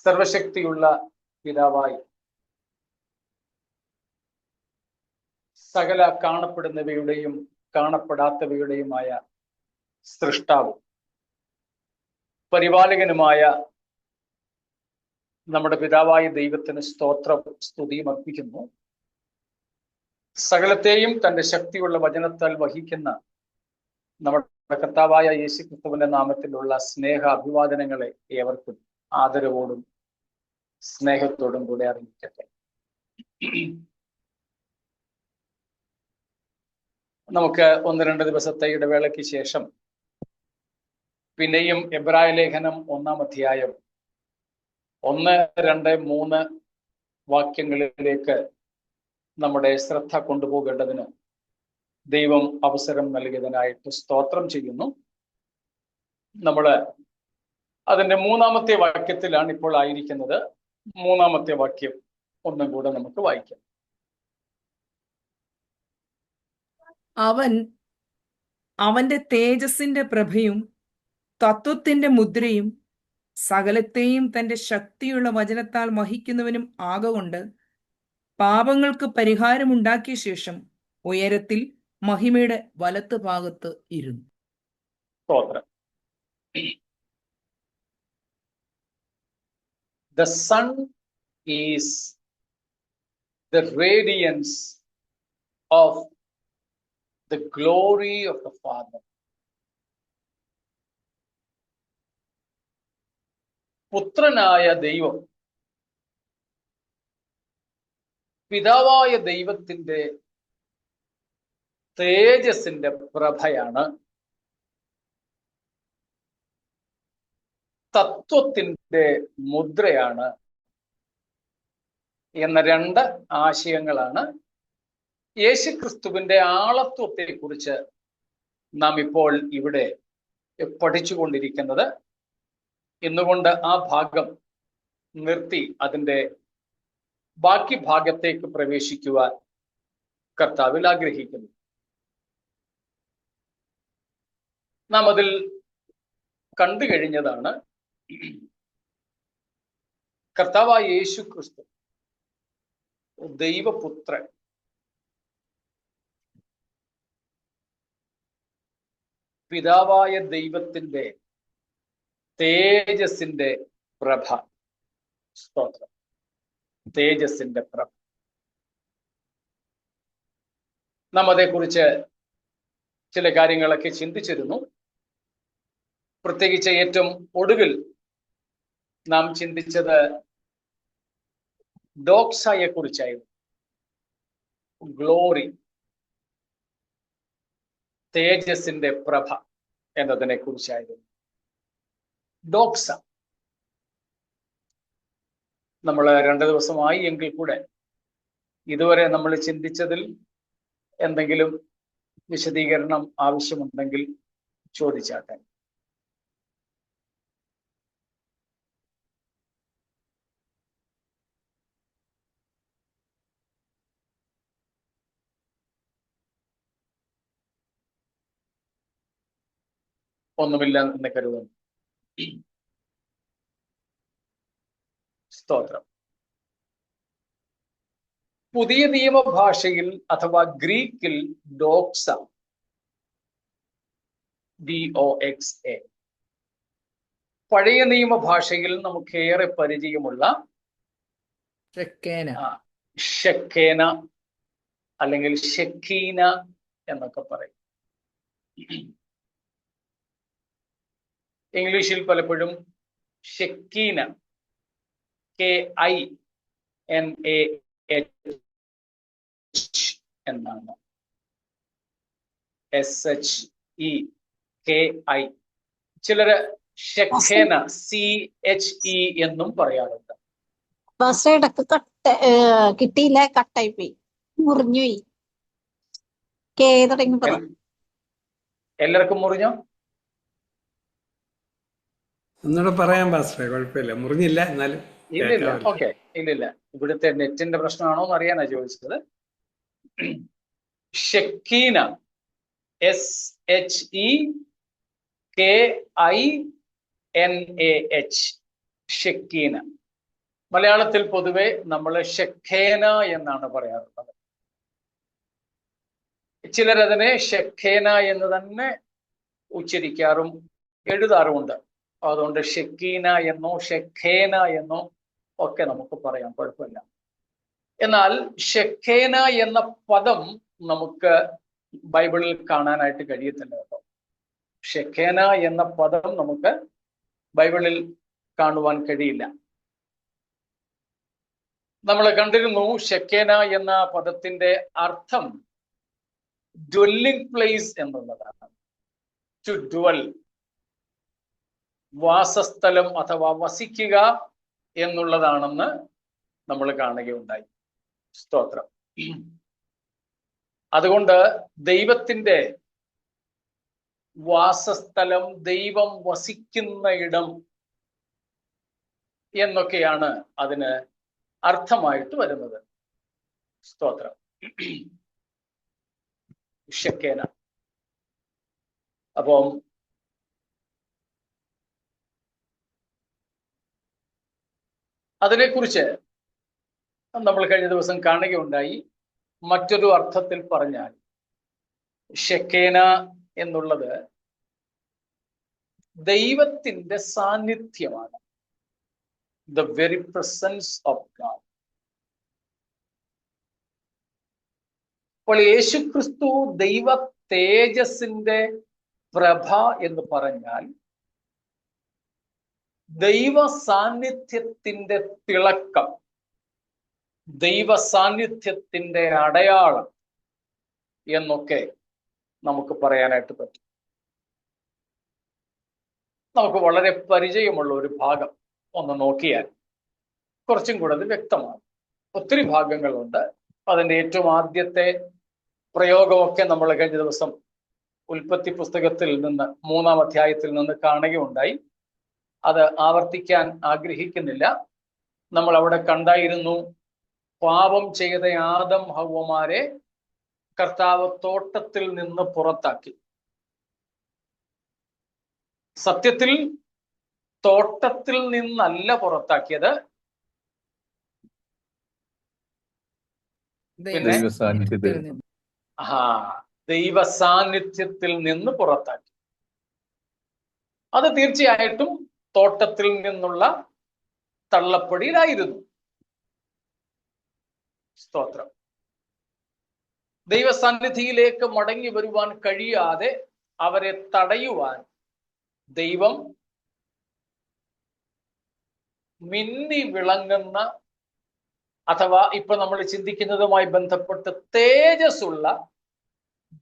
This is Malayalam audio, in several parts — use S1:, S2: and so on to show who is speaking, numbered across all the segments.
S1: സർവശക്തിയുള്ള പിതാവായി സകല കാണപ്പെടുന്നവയുടെയും കാണപ്പെടാത്തവയുടെയുമായ സൃഷ്ടാവും പരിപാലകനുമായ നമ്മുടെ പിതാവായ ദൈവത്തിന് സ്തോത്രവും സ്തുതിയും അർപ്പിക്കുന്നു. സകലത്തെയും തന്റെ ശക്തിയുള്ള വചനത്താൽ വഹിക്കുന്ന നമ്മുടെ കർത്താവായ യേശുക്രിസ്തുവിന്റെ നാമത്തിലുള്ള സ്നേഹ അഭിവാദനങ്ങളെ ഏവർക്കും ആദരവോടും സ്നേഹത്തോടും കൂടെ അറിയിക്കട്ടെ. നമുക്ക് 1-2 ദിവസത്തെ ഇടവേളയ്ക്ക് ശേഷം പിന്നെയും എബ്രായ ലേഖനം 1-ാം അധ്യായം 1, 2, 3 വാക്യങ്ങളിലേക്ക് നമ്മുടെ ശ്രദ്ധ കൊണ്ടുപോകേണ്ടതിന് ദൈവം അവസരം നൽകിയതിനായിട്ട് സ്തോത്രം ചെയ്യുന്നു. നമ്മള് അതിന്റെ 3-ാമത്തെ വാക്യത്തിലാണ് ഇപ്പോൾ ആയിരിക്കുന്നത്. 3-ാമത്തെ വാക്യം ഒന്നും കൂടെ നമുക്ക് വായിക്കാം.
S2: അവന്റെ തേജസ്സിന്റെ പ്രഭയും തത്വത്തിന്റെ മുദ്രയും സകലത്തെയും തന്റെ ശക്തിയുള്ള വചനത്താൽ വഹിക്കുന്നവനും ആകൊണ്ട് പാപങ്ങൾക്ക് പരിഹാരമുണ്ടാക്കിയ ശേഷം ഉയരത്തിൽ മഹിമയുടെ വലത്ത് ഭാഗത്ത് ഇരുന്നു.
S1: The sun is the radiance of the glory of the Father. പുത്രനായ ദൈവം, പിതാവായ ദൈവത്തിന്റെ തേജസ്സിന്റെ പ്രഭയാണ്, തത്വത്തിന്റെ മുദ്രയാണ് എന്ന 2 ആശയങ്ങളാണ് യേശുക്രിസ്തുവിന്റെ ആളത്വത്തെ കുറിച്ച് നാം ഇപ്പോൾ ഇവിടെ പഠിച്ചുകൊണ്ടിരിക്കുന്നത്. ഇന്നുകൊണ്ട് ആ ഭാഗം നിർത്തി അതിൻ്റെ ബാക്കി ഭാഗത്തേക്ക് പ്രവേശിക്കുവാൻ കർത്താവിൽ ആഗ്രഹിക്കുന്നു. നാം അതിൽ കണ്ടു കഴിഞ്ഞതാണ് കർത്താവായ യേശു ക്രിസ്തു ദൈവപുത്രൻ, പിതാവായ ദൈവത്തിന്റെ തേജസ്സിന്റെ പ്രഭ. സ്തോത്രം. തേജസ്സിന്റെ പ്രഭ. നാം അതേക്കുറിച്ച് ചില കാര്യങ്ങളൊക്കെ ചിന്തിച്ചിരുന്നു. പ്രത്യേകിച്ച് ഏറ്റവും ഒടുവിൽ നാം ചിന്തിച്ചത് ഡോക്സായെ കുറിച്ചായിരുന്നു. ഗ്ലോറി, തേജസ്സിന്റെ പ്രഭ എന്നതിനെ കുറിച്ചായിരുന്നു. ഡോക്സ നമ്മൾ 2 ദിവസമായി എങ്കിൽ കൂടെ ഇതുവരെ നമ്മൾ ചിന്തിച്ചതിൽ എന്തെങ്കിലും വിശദീകരണം ആവശ്യമുണ്ടെങ്കിൽ ചോദിച്ചാട്ടെ. ഒന്നുമില്ല എന്ന് കരുതുന്നു. സ്തോത്രം. പുതിയ നിയമഭാഷയിൽ അഥവാ ഗ്രീക്കിൽ ഡോക്സ, DOXA. പഴയ നിയമഭാഷയിൽ നമുക്കേറെ പരിചയമുള്ള ഷെക്കേന അല്ലെങ്കിൽ ഷെക്കീന എന്നൊക്കെ പറയും. ഇംഗ്ലീഷിൽ പലപ്പോഴും ഷെക്കീന, KINAH എന്നാണ്. SHEKI. ചിലര് ഷെക്കേന CHE എന്നും പറയാറുണ്ട്.
S3: കിട്ടിയില്ല, കട്ടായി പോയി, മുറിഞ്ഞുപോയി.
S1: എല്ലാവർക്കും മുറിഞ്ഞോ?
S4: ഒന്നുകൂടെ പറയാൻ പാസ്റ്ററെ, കുഴപ്പമില്ല, മുറിഞ്ഞില്ല എന്നാലും.
S1: ഇല്ലില്ല, ഓക്കെ, ഇല്ലില്ല. ഇവിടുത്തെ നെറ്റിന്റെ പ്രശ്നമാണോ എന്ന് അറിയാനാ ചോദിച്ചത്. ഷെക്കീന, SHEKINAH, ഷെക്കീന. മലയാളത്തിൽ പൊതുവെ നമ്മൾ ഷെഖേന എന്നാണ് പറയാറുള്ളത്. ചിലരതിനെ ഷെഖേന എന്ന് തന്നെ ഉച്ചരിക്കാറും എഴുതാറുമുണ്ട്. അതുകൊണ്ട് ഷെക്കീന എന്നോ ഷെഖേന എന്നോ ഒക്കെ നമുക്ക് പറയാം, കുഴപ്പമില്ല. എന്നാൽ ഷെഖേന എന്ന പദം നമുക്ക് ബൈബിളിൽ കാണാനായിട്ട് കഴിയത്തില്ല കേട്ടോ. ഷെഖേന എന്ന പദം നമുക്ക് ബൈബിളിൽ കാണുവാൻ കഴിയില്ല. നമ്മൾ കണ്ടിരുന്നു ഷെഖേന എന്ന പദത്തിന്റെ അർത്ഥം ഡ്വെല്ലിംഗ് പ്ലേസ് എന്നുള്ളതാണ്. ടു ഡ്വൽ, വാസസ്ഥലം അഥവാ വസിക്കുക എന്നുള്ളതാണെന്ന് നമ്മൾ കാണുകയുണ്ടായി. സ്തോത്രം. അതുകൊണ്ട് ദൈവത്തിന്റെ വാസസ്ഥലം, ദൈവം വസിക്കുന്ന ഇടം എന്നൊക്കെയാണ് അതിന് അർത്ഥമായിട്ട് വരുന്നത്. സ്തോത്രം. ഷെഖേന. അപ്പം അതിനെക്കുറിച്ച് നമ്മൾ കഴിഞ്ഞ ദിവസം കാണുകയുണ്ടായി. മറ്റൊരു അർത്ഥത്തിൽ പറഞ്ഞാൽ ഷെഖേന എന്നുള്ളത് ദൈവത്തിന്റെ സാന്നിധ്യമാണ്. The very presence of God. അപ്പോൾ യേശുക്രിസ്തു ദൈവ തേജസ്സിന്റെ പ്രഭ എന്ന് പറഞ്ഞാൽ ദൈവ സാന്നിധ്യത്തിന്റെ തിളക്കം, ദൈവ സാന്നിധ്യത്തിന്റെ അടയാളം എന്നൊക്കെ നമുക്ക് പറയാനായിട്ട് പറ്റും. നമുക്ക് വളരെ പരിചയമുള്ള ഒരു ഭാഗം ഒന്ന് നോക്കിയാൽ കുറച്ചും കൂടെ അത് വ്യക്തമാണ്. ഒത്തിരി ഭാഗങ്ങളുണ്ട്. അതിൻ്റെ ഏറ്റവും ആദ്യത്തെ പ്രയോഗമൊക്കെ നമ്മൾ കഴിഞ്ഞ ദിവസം ഉൽപ്പത്തി പുസ്തകത്തിൽ നിന്ന് 3-ാം അധ്യായത്തിൽ നിന്ന് കാണുകയുണ്ടായി. അത് ആവർത്തിക്കാൻ ആഗ്രഹിക്കുന്നില്ല. നമ്മൾ അവിടെ കണ്ടായിരുന്നു, പാപം ചെയ്ത ആദം ഹവ്വമാരെ കർത്താവ് തോട്ടത്തിൽ നിന്ന് പുറത്താക്കി. സത്യത്തിൽ തോട്ടത്തിൽ നിന്നല്ല പുറത്താക്കിയത്, പിന്നെ ദൈവ സാന്നിധ്യത്തിൽ നിന്ന് പുറത്താക്കി. അത് തീർച്ചയായിട്ടും തോട്ടത്തിൽ നിന്നുള്ള തള്ളപ്പടിയിലായിരുന്നു. സ്തോത്രം. ദൈവസന്നിധിയിലേക്ക് മടങ്ങി വരുവാൻ കഴിയാതെ അവരെ തടയുവാൻ ദൈവം മിന്നി വിളങ്ങുന്ന, അഥവാ ഇപ്പൊ നമ്മൾ ചിന്തിക്കുന്നതുമായി ബന്ധപ്പെട്ട് തേജസ്സുള്ള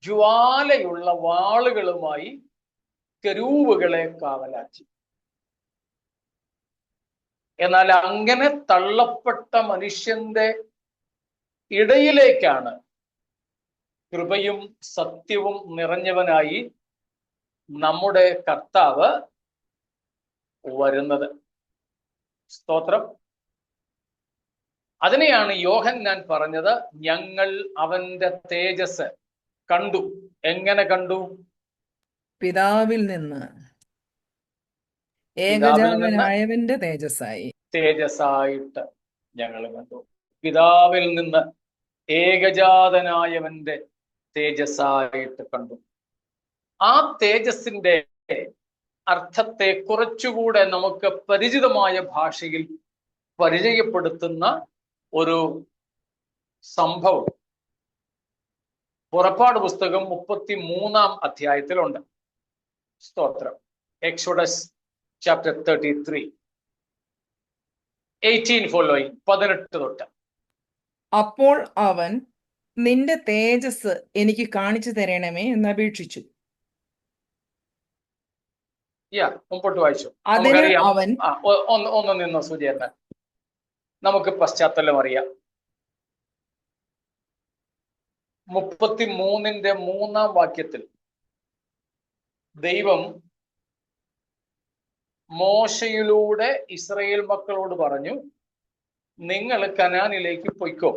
S1: ജ്വാലയുള്ള വാളുകളുമായി കെരൂബുകളെ കാവലാക്കി. എന്നാൽ അങ്ങനെ തള്ളപ്പെട്ട മനുഷ്യന്റെ ഇടയിലേക്കാണ് കൃപയും സത്യവും നിറഞ്ഞവനായി നമ്മുടെ കർത്താവ് വരുന്നത്. സ്തോത്രം. അതിനെയാണ് യോഹന്നാൻ പറഞ്ഞത്, ഞങ്ങൾ അവന്റെ തേജസ് കണ്ടു. എങ്ങനെ കണ്ടു?
S2: പിതാവിൽ നിന്ന് ഏകജാതനായവന്റെ തേജസ്സായിട്ട് ഞങ്ങൾ കണ്ടു. പിതാവിൽ നിന്ന് ഏകജാതനായവന്റെ തേജസ്സായിട്ട് കണ്ടു. ആ തേജസ്സിന്റെ അർത്ഥത്തെ കുറച്ചുകൂടെ നമുക്ക് പരിചിതമായ ഭാഷയിൽ പരിചയപ്പെടുത്തുന്ന ഒരു സംഭവം പുറപ്പാട് പുസ്തകം 33-ാം അധ്യായത്തിലുണ്ട്. സ്തോത്രം. എക്സോഡസ് ചാപ്റ്റർ 33, 18 ഫോളോയിങ്, 18 തൊട്ട്. അപ്പോൾ അവൻ, നിന്റെ തേജസ് എനിക്ക് കാണിച്ചു തരണമേ എന്ന് അപേക്ഷിച്ചു.
S1: മുമ്പോട്ട് വായിച്ചു.
S2: അതിന്
S1: നമുക്കറിയാം.
S2: അവൻ
S1: ഒന്ന് നിന്നോ സുജേന്ദ്രൻ, നമുക്ക് പശ്ചാത്തലം അറിയാം. 33-ന്റെ 3-ാം വാക്യത്തിൽ ദൈവം മോശയിലൂടെ ഇസ്രായേൽ മക്കളോട് പറഞ്ഞു, നിങ്ങൾ കനാനിലേക്ക് പൊയ്ക്കോ,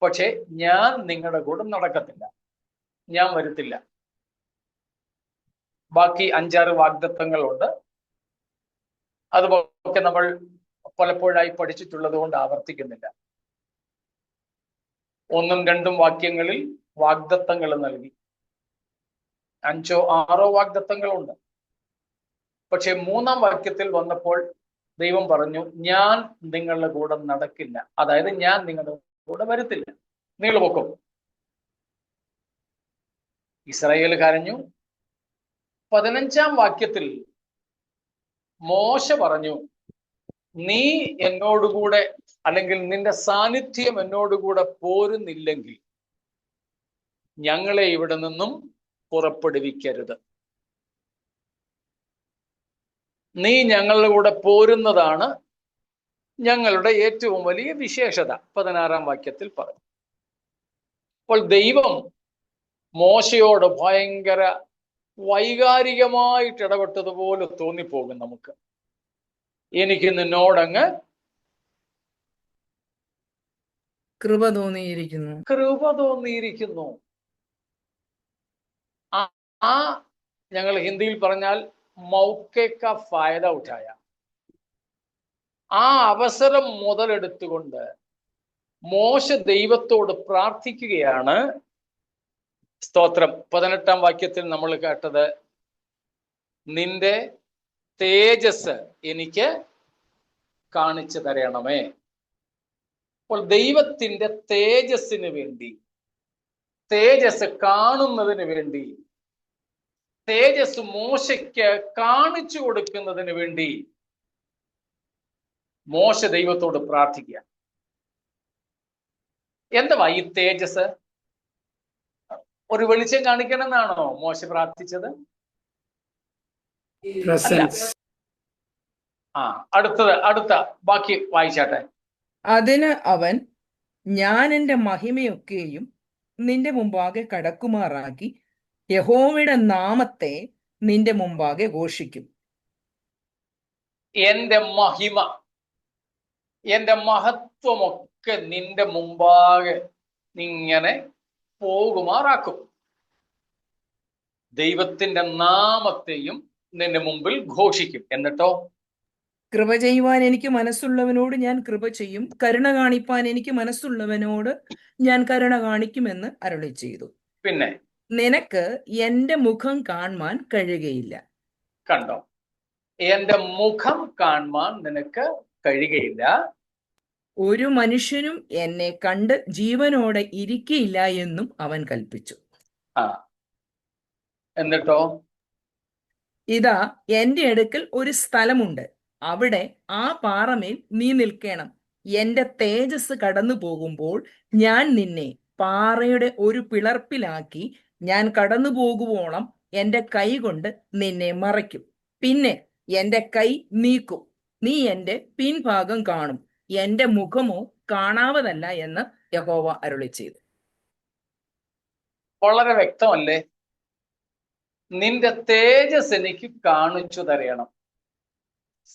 S1: പക്ഷെ ഞാൻ നിങ്ങളുടെ കൂടെ നടക്കത്തില്ല, ഞാൻ വരുത്തില്ല. ബാക്കി 5-6 വാഗ്ദത്തങ്ങളുണ്ട്. അതുപോലെ നമ്മൾ പലപ്പോഴായി പഠിച്ചിട്ടുള്ളത് കൊണ്ട് ആവർത്തിക്കുന്നില്ല. 1ഉം 2ഉം വാക്യങ്ങളിൽ വാഗ്ദത്തങ്ങൾ നൽകി. 5ഓ 6ഓ വാഗ്ദത്തങ്ങളുണ്ട്. പക്ഷെ 3ആം വാക്യത്തിൽ വന്നപ്പോൾ ദൈവം പറഞ്ഞു, ഞാൻ നിങ്ങളുടെ കൂടെ നടക്കില്ല. അതായത് ഞാൻ നിങ്ങളുടെ കൂടെ വരത്തില്ല, നിങ്ങൾ പൊക്കും. ഇസ്രായേൽ കരഞ്ഞു. 15ആം വാക്യത്തിൽ മോശ പറഞ്ഞു, നീ എന്നോടുകൂടെ അല്ലെങ്കിൽ നിന്റെ സാന്നിധ്യം എന്നോടുകൂടെ പോരുന്നില്ലെങ്കിൽ ഞങ്ങളെ ഇവിടെ നിന്നും പുറപ്പെടുവിക്കരുത്. നീ ഞങ്ങളുടെ കൂടെ പോരുന്നതാണ് ഞങ്ങളുടെ ഏറ്റവും വലിയ വിശേഷത. 16ആം വാക്യത്തിൽ പറഞ്ഞു. അപ്പോൾ ദൈവം മോശയോട് ഭയങ്കര വൈകാരികമായിട്ട് ഇടപെട്ടതുപോലെ തോന്നിപ്പോകും നമുക്ക്. എനിക്ക് നിന്നോടങ്ങ്
S2: കൃപ തോന്നിയിരിക്കുന്നു.
S1: കൃപ തോന്നിയിരിക്കുന്നു. ആ ഞങ്ങൾ ഹിന്ദിയിൽ പറഞ്ഞാൽ മൗക്കെ കാ ഫായദ ഉഠായ, ആ അവസരം മുതലെടുത്തുകൊണ്ട് മോശ ദൈവത്തോട് പ്രാർത്ഥിക്കുകയാണ്. സ്തോത്രം. 18ആം വാക്യത്തിൽ നമ്മൾ കേട്ടത്, നിന്റെ തേജസ് എനിക്ക് കാണിച്ചു തരണമേ. അപ്പോൾ ദൈവത്തിന്റെ തേജസ്സിന് വേണ്ടി, തേജസ് കാണുന്നതിന് വേണ്ടി, തേജസ് മോശയ്ക്ക് കാണിച്ചു കൊടുക്കുന്നതിന് വേണ്ടി മോശ ദൈവത്തോട് പ്രാർത്ഥിക്കുക. എന്തുവാ ഈ തേജസ്? ഒരു വെളിച്ചം കാണിക്കണം എന്നാണോ മോശ പ്രാർത്ഥിച്ചത്? അടുത്ത ബാക്കി വായിച്ചാട്ടെ.
S2: അതിന് അവൻ, ഞാൻ എൻ്റെ മഹിമയൊക്കെയും നിന്റെ മുമ്പാകെ കടക്കുമാറാക്കി യഹോവയുടെ നാമത്തെ നിന്റെ മുമ്പാകെ ഘോഷിക്കും.
S1: എന്റെ മഹിമ, എന്റെ മഹത്വമൊക്കെ നിന്റെ മുമ്പാകെ ഇങ്ങനെ പോകുമാറാക്കും. ദൈവത്തിന്റെ നാമത്തെയും നിന്റെ മുമ്പിൽ ഘോഷിക്കും. എന്നിട്ടോ,
S2: കൃപ ചെയ്യുവാൻ എനിക്ക് മനസ്സുള്ളവനോട് ഞാൻ കൃപ ചെയ്യും, കരുണ കാണിപ്പാൻ എനിക്ക് മനസ്സുള്ളവനോട് ഞാൻ കരുണ കാണിക്കുമെന്ന് അരുളി ചെയ്തു.
S1: പിന്നെ
S2: നിനക്ക് എന്റെ മുഖം കാണുവാൻ കഴിയുകയില്ല.
S1: കണ്ടോ, എന്റെ മുഖം കാണുവാൻ നിനക്ക് കഴിയുകയില്ല.
S2: ഒരു മനുഷ്യനും എന്നെ കണ്ട് ജീവനോടെ ഇരിക്കയില്ല എന്നും അവൻ കൽപ്പിച്ചു.
S1: എന്നിട്ടോ,
S2: ഇതാ എന്റെ അടുക്കൽ ഒരു സ്ഥലമുണ്ട്, അവിടെ ആ പാറമേൽ നീ നിൽക്കണം. എന്റെ തേജസ് കടന്നു പോകുമ്പോൾ ഞാൻ നിന്നെ പാറയുടെ ഒരു പിളർപ്പിലാക്കി ഞാൻ കടന്നു പോകുവോളം എന്റെ കൈ കൊണ്ട് നിന്നെ മറയ്ക്കും. പിന്നെ എന്റെ കൈ നീക്കും, നീ എന്റെ പിൻഭാഗം കാണും, എന്റെ മുഖമോ കാണാവതല്ല എന്ന് യഹോവ അരുളി ചെയ്തു.
S1: വളരെ വ്യക്തമല്ലേ? നിന്റെ തേജസ് എനിക്ക് കാണിച്ചു തരണം.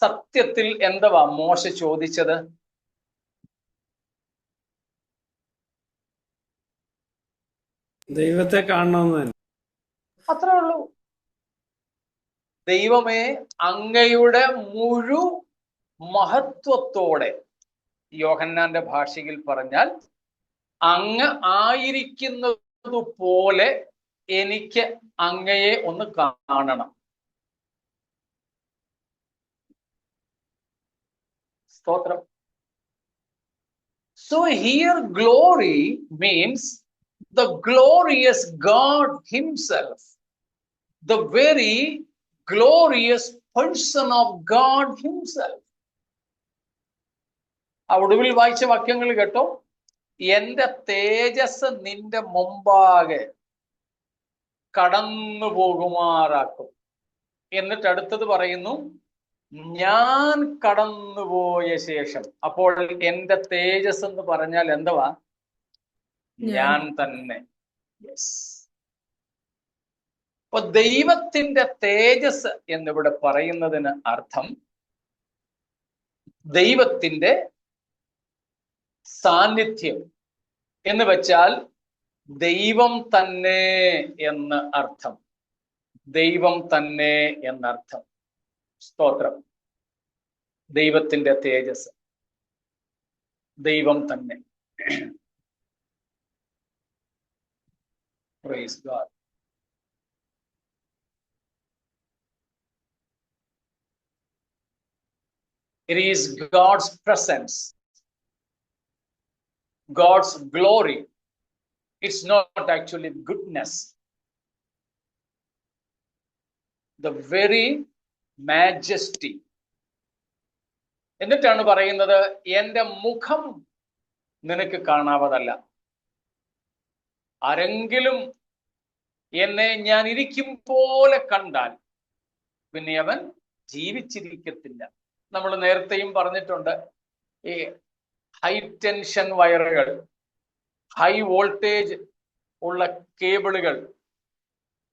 S1: സത്യത്തിൽ എന്തുവാ മോശ ചോദിച്ചത്?
S4: ദൈവത്തെ കാണണമെന്ന്.
S1: അത്രേ ഉള്ളൂ. ദൈവമേ, അങ്ങയുടെ മുഴു മഹത്വത്തോടെ, യോഹന്നാന്റെ ഭാഷയിൽ പറഞ്ഞാൽ അങ്ങ് ആയിരിക്കുന്നത് പോലെ എനിക്ക് അങ്ങയെ ഒന്ന് കാണണം. സ്തോത്രം. So here glory means the glorious God himself, the very glorious person of God himself. ഒടുവിൽ വായിച്ച വാക്യങ്ങൾ കേട്ടോ, എന്റെ തേജസ് നിന്റെ മുമ്പാകെ കടന്നു പോകുമാറാക്കും. എന്നിട്ട് അടുത്തത് പറയുന്നു, ഞാൻ കടന്നുപോയ ശേഷം. അപ്പോൾ എന്റെ തേജസ് എന്ന് പറഞ്ഞാൽ എന്തുവാ? ഞാൻ തന്നെ. യെസ്. അപ്പൊ ദൈവത്തിന്റെ തേജസ് എന്നിവിടെ പറയുന്നതിന് അർത്ഥം ദൈവത്തിന്റെ സാന്നിധ്യം എന്ന് വെച്ചാൽ ദൈവം തന്നെ എന്ന് അർത്ഥം. ദൈവം തന്നെ എന്നർത്ഥം. സ്തോത്രം. ദൈവത്തിന്റെ തേജസ്, ദൈവം തന്നെ. Praise God. It is God's presence, God's glory. It's not actually goodness. The very majesty. എന്നിട്ടാണ് പറയുന്നത്, എന്റെ മുഖം നിനക്ക് കാണാവതല്ല. ആരെങ്കിലും എന്നെ ഞാൻ ഇരിക്കും പോലെ കണ്ടാൽ പിന്നെ അവൻ ജീവിച്ചിരിക്കത്തില്ല. നമ്മൾ നേരത്തെയും പറഞ്ഞിട്ടുണ്ട്, ഈ ഹൈ ടെൻഷൻ വയറുകൾ, ഹൈ വോൾട്ടേജ് ഉള്ള കേബിളുകൾ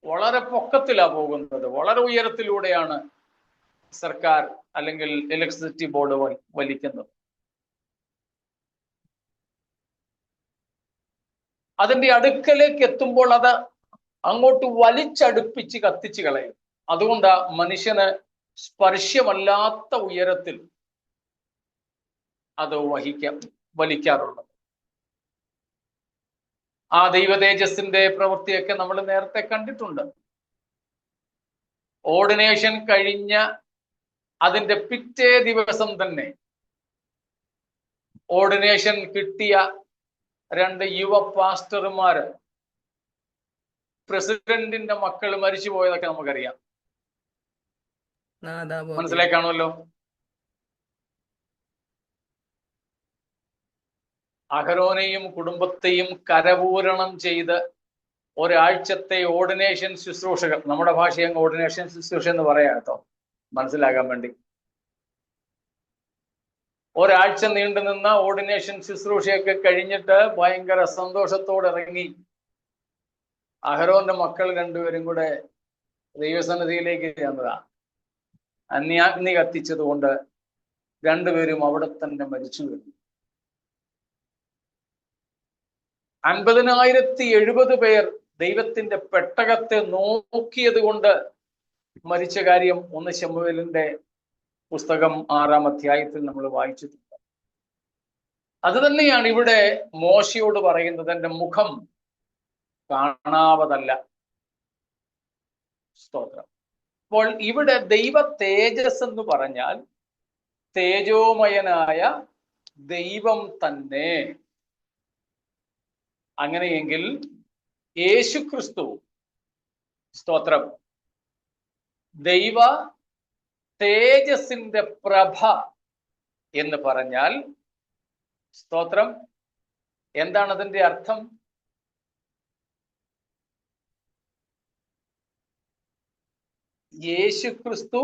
S1: വളരെ പൊക്കത്തിലാ പോകുന്നത്, വളരെ ഉയരത്തിലൂടെയാണ് സർക്കാർ അല്ലെങ്കിൽ ഇലക്ട്രിസിറ്റി ബോർഡ് വലിക്കുന്നത്. അതിന്റെ അടുക്കലേക്ക് എത്തുമ്പോൾ അത് അങ്ങോട്ട് വലിച്ചടുപ്പിച്ച് കത്തിച്ച് കളയും. അതുകൊണ്ടാ മനുഷ്യന് സ്പർശ്യമല്ലാത്ത ഉയരത്തിൽ അത് വലിക്കാറുള്ളത്. ആ ദൈവതേജസ്സിന്റെ പ്രവൃത്തിയൊക്കെ നമ്മൾ നേരത്തെ കണ്ടിട്ടുണ്ട്. ഓർഡിനേഷൻ കഴിഞ്ഞ അതിന്റെ പിറ്റേ ദിവസം തന്നെ ഓർഡിനേഷൻ കിട്ടിയ 2 യുവ പാസ്റ്റർമാര്, പ്രസിഡന്റിന്റെ മക്കൾ മരിച്ചു പോയതൊക്കെ നമുക്കറിയാം. മനസ്സിലായി കാണുമല്ലോ. അഹരോനെയും കുടുംബത്തെയും കരപൂരണം ചെയ്ത് ഒരാഴ്ചത്തെ ഓർഡിനേഷൻ ശുശ്രൂഷകൾ, നമ്മുടെ ഭാഷയിൽ ഓർഡിനേഷൻ ശുശ്രൂഷ എന്ന് പറയാം കേട്ടോ, മനസ്സിലാകാൻ വേണ്ടി. ഒരാഴ്ച നീണ്ടു നിന്ന ഓർഡിനേഷൻ ശുശ്രൂഷയൊക്കെ കഴിഞ്ഞിട്ട് ഭയങ്കര സന്തോഷത്തോടെ ഇറങ്ങി അഹരോന്റെ മക്കൾ 2 പേരും കൂടെ ദൈവസന്നിധിയിലേക്ക് ചെന്നതാ. അന്യാഗ്നി കത്തിച്ചത് കൊണ്ട് 2 പേരും അവിടെ തന്നെ മരിച്ചു വീണു. 50,070 പേർ ദൈവത്തിന്റെ പെട്ടകത്തെ നോക്കിയത് കൊണ്ട് മരിച്ച കാര്യം 1 ശമൂവേലിന്റെ പുസ്തകം 6-ാം അധ്യായത്തിൽ നമ്മൾ വായിച്ചിട്ടുണ്ട്. അത് തന്നെയാണ് ഇവിടെ മോശയോട് പറയുന്നത്, എന്റെ മുഖം കാണാവതല്ല. സ്തോത്രം. അപ്പോൾ ഇവിടെ ദൈവ തേജസ് എന്ന് പറഞ്ഞാൽ തേജോമയനായ ദൈവം തന്നെ. അങ്ങനെയെങ്കിൽ യേശുക്രിസ്തു, സ്തോത്രം, ദൈവ തേജസ്സിന്റെ പ്രഭ എന്ന് പറഞ്ഞാൽ, സ്തോത്രം, എന്താണ് അതിന്റെ അർത്ഥം? യേശുക്രിസ്തു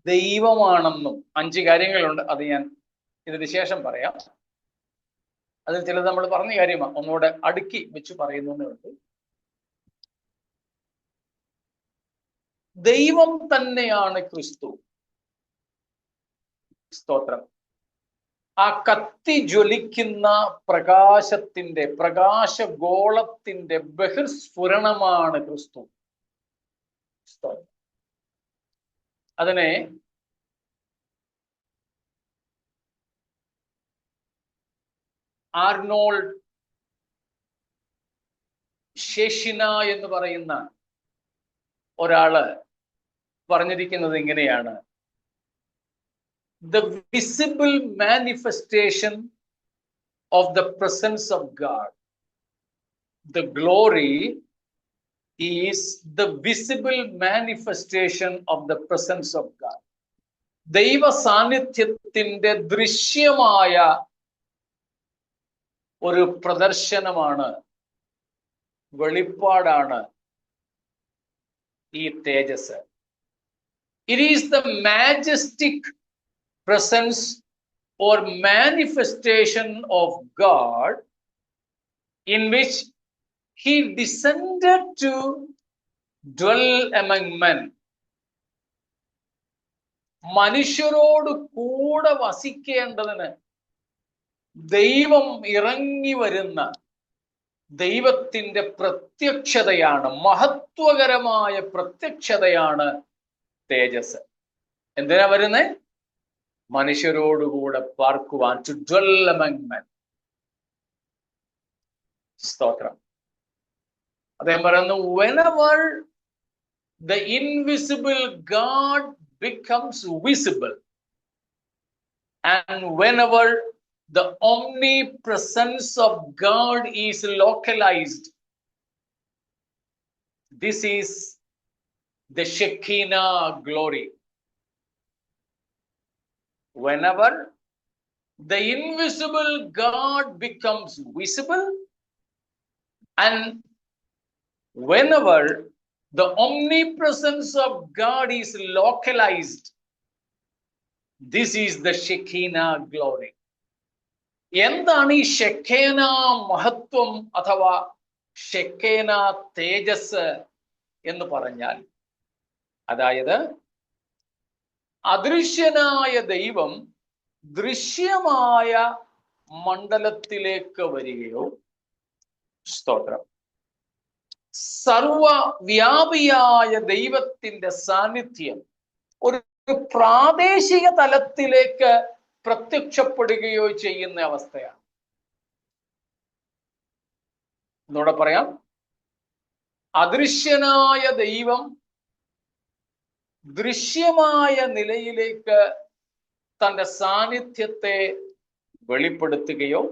S1: ദൈവമാണെന്നും 5 കാര്യങ്ങളുണ്ട്. അത് ഞാൻ ഇതിന് ശേഷം പറയാം. അതിൽ ചിലത് നമ്മൾ പറഞ്ഞ കാര്യമാണ്, ഒന്നുകൂടെ അടുക്കി വെച്ച് പറയുന്നുണ്ട്. ദൈവം തന്നെയാണ് ക്രിസ്തു. സ്തോത്രം. ആ കത്തി ജ്വലിക്കുന്ന പ്രകാശത്തിന്റെ, പ്രകാശഗോളത്തിന്റെ ബഹിർസ്ഫുരണമാണ് ക്രിസ്തു. സ്തോത്രം. അതിനെ ആർണോൾഡ് ഷെഷിന എന്ന് പറയുന്ന ഒരാള് പറഞ്ഞിരിക്കുന്നത് ഇങ്ങനെയാണ്: the visible manifestation of the presence of God. The glory is the visible manifestation of the presence of God. ദൈവ സാന്നിധ്യത്തിന്റെ ദൃശ്യമായ ഒരു പ്രദർശനമാണ്, വെളിപ്പാടാണ് ഈ തേജസ്. It is the majestic presence or manifestation of God in which he descended to dwell among men. മനുഷ്യരോട് കൂടെ വസിക്കേണ്ടതിന് ദൈവം ഇറങ്ങി വരുന്ന ദൈവത്തിന്റെ പ്രത്യക്ഷതയാണ്, മഹത്വകരമായ പ്രത്യക്ഷതയാണ് തേജസ്. എന്തിനാ വരുന്നേ? മനുഷ്യരോടുകൂടെ പാർക്കുവാൻ, ടു dwell among men. സ്തോത്രം. അദ്ദേഹം പറയുന്നു, whenever the invisible God becomes visible and whenever the omnipresence of God is localized, this is the Shekinah glory. Whenever the invisible God becomes visible and whenever the omnipresence of God is localized, this is the Shekinah glory. എന്താണ് ഈ ഷെക്കേന മഹത്വം അഥവാ ഷെക്കേന തേജസ് എന്ന് പറഞ്ഞാൽ, അതായത് അദൃശ്യനായ ദൈവം ദൃശ്യമായ മണ്ഡലത്തിലേക്ക് വരികയോ, സ്തോത്രം, സർവവ്യാപിയായ ദൈവത്തിന്റെ സാന്നിധ്യം ഒരു പ്രാദേശിക തലത്തിലേക്ക് പ്രത്യക്ഷപ്പെടുകയോ ചെയ്യുന്ന അവസ്ഥയാണ്. എന്നോടെ പറയാം, അദൃശ്യനായ ദൈവം ദൃശ്യമായ നിലയിലേക്ക് തന്റെ സാന്നിധ്യത്തെ വെളിപ്പെടുത്തുകയോ,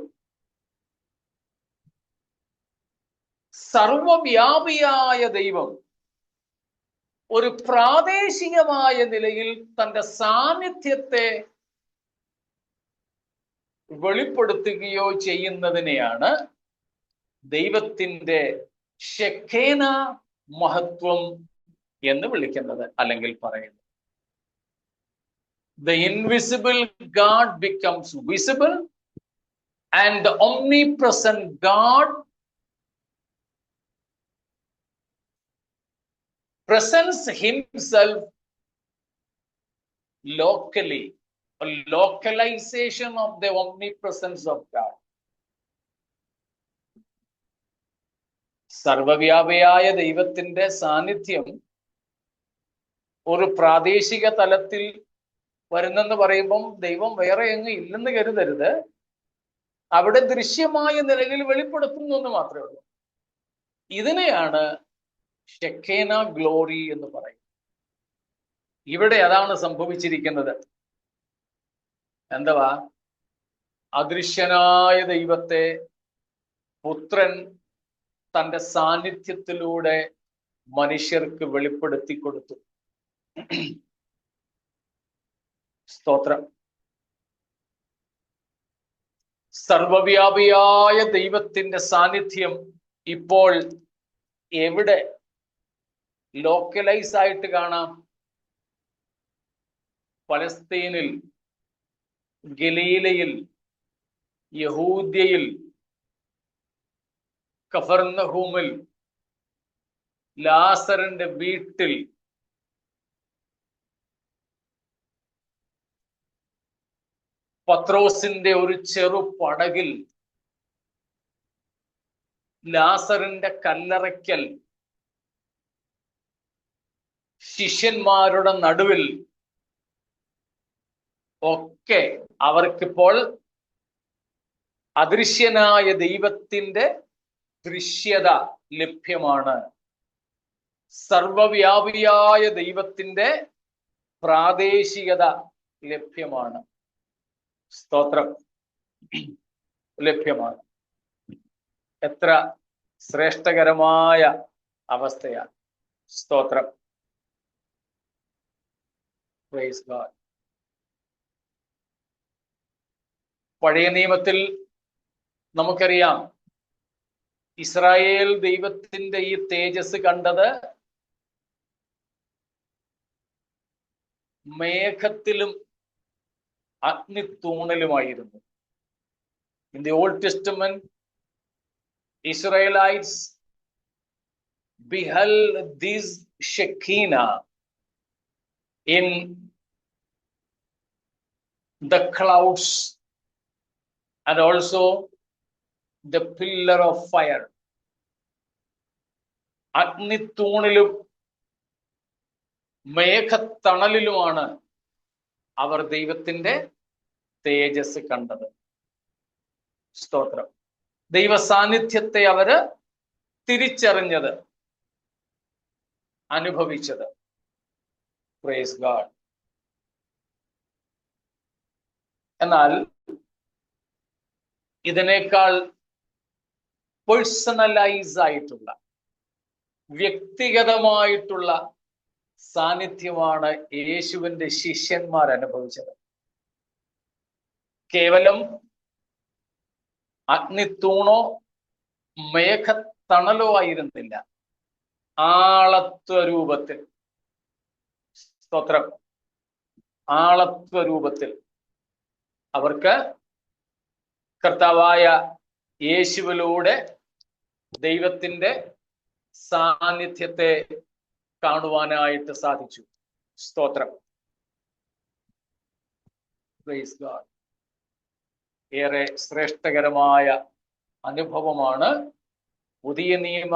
S1: സർവവ്യാപിയായ ദൈവം ഒരു പ്രാദേശികമായ നിലയിൽ തന്റെ സാന്നിധ്യത്തെ വെളിപ്പെടുത്തുകയോ ചെയ്യുന്നതിനെയാണ് ദൈവത്തിന്റെ ഷെക്കേന മഹത്വം എന്ന് വിളിക്കുന്നത്, അല്ലെങ്കിൽ പറയുന്നത്. The invisible God becomes visible and the omnipresent God presents himself locally, a localization of the omnipresence of God. സർവവ്യാപിയായ ദൈവത്തിന്റെ സാന്നിധ്യം ഒരു പ്രാദേശിക തലത്തിൽ വരുന്നെന്ന് പറയുമ്പം ദൈവം വേറെ എങ്ങും ഇല്ലെന്ന് കരുതരുത്. അവിടെ ദൃശ്യമായ നിലയിൽ വെളിപ്പെടുത്തുന്നു എന്ന് മാത്രമേ ഉള്ളൂ. ഇതിനെയാണ് ഷെക്കേന ഗ്ലോറി എന്ന് പറയും. ഇവിടെ അതാണ് സംഭവിച്ചിരിക്കുന്നത്. എന്തുവാ? അദൃശ്യനായ ദൈവത്തെ പുത്രൻ തന്റെ സാന്നിധ്യത്തിലൂടെ മനുഷ്യർക്ക് വെളിപ്പെടുത്തി കൊടുത്തു. സ്തോത്രം. സർവവ്യാപിയായ ദൈവത്തിന്റെ സാന്നിധ്യം ഇപ്പോൾ എവിടെ ലോക്കലൈസ് ആയിട്ട് കാണാം? പലസ്തീനിൽ, ഗലീലയിൽ, യഹൂദ്യയിൽ, കഫർനഹൂമിൽ, ലാസറിന്റെ വീട്ടിൽ, പത്രോസിന്റെ ഒരു ചെറു പടകിൽ, ലാസറിന്റെ കല്ലറയ്ക്കൽ, ശിഷ്യന്മാരുടെ നടുവിൽ ഒക്കെ അവർക്കിപ്പോൾ അദൃശ്യനായ ദൈവത്തിന്റെ ദൃശ്യത ലഭ്യമാണ്. സർവവ്യാപിയായ ദൈവത്തിന്റെ പ്രാദേശികത ലഭ്യമാണ്. സ്തോത്രം. ലഭ്യമാണ്. എത്ര ശ്രേഷ്ഠകരമായ അവസ്ഥയാണ്. സ്തോത്രം. Praise God. പഴയ നിയമത്തിൽ നമുക്കറിയാം, ഇസ്രായേൽ ദൈവത്തിന്റെ ഈ തേജസ് കണ്ടത് മേഘത്തിലും അഗ്നിത്തൂണലുമായിരുന്നു. In the Old Testament, Israelites beheld this Shekinah in the clouds and also the pillar of fire. അഗ്നിത്തൂണിലും മേഘത്തണലിലുമാണ് അവർ ദൈവത്തിന്റെ തേജസ് കണ്ടത്. സ്തോത്രം. ദൈവ സാന്നിധ്യത്തെ അവര് തിരിച്ചറിഞ്ഞത്, അനുഭവിച്ചത്. Praise God. എന്നാൽ ഇതിനേക്കാൾ പേഴ്സണലൈസ് ആയിട്ടുള്ള, വ്യക്തിഗതമായിട്ടുള്ള സാന്നിധ്യമാണ് യേശുവിന്റെ ശിഷ്യന്മാർ അനുഭവിച്ചത്. കേവലം അഗ്നിത്തൂണോ മേഘത്തണലോ ആയിരുന്നില്ല, ആളത്വരൂപത്തിൽ. സ്തോത്രം. ആളത്വരൂപത്തിൽ അവർക്ക് കർത്താവായ യേശുവിലൂടെ ദൈവത്തിന്റെ സാന്നിധ്യത്തെ കാണുവാനായിട്ട് സാധിച്ചു. സ്തോത്രം. Praise God. ഏറെ ശ്രേഷ്ഠകരമായ അനുഭവമാണ് പുതിയ നിയമ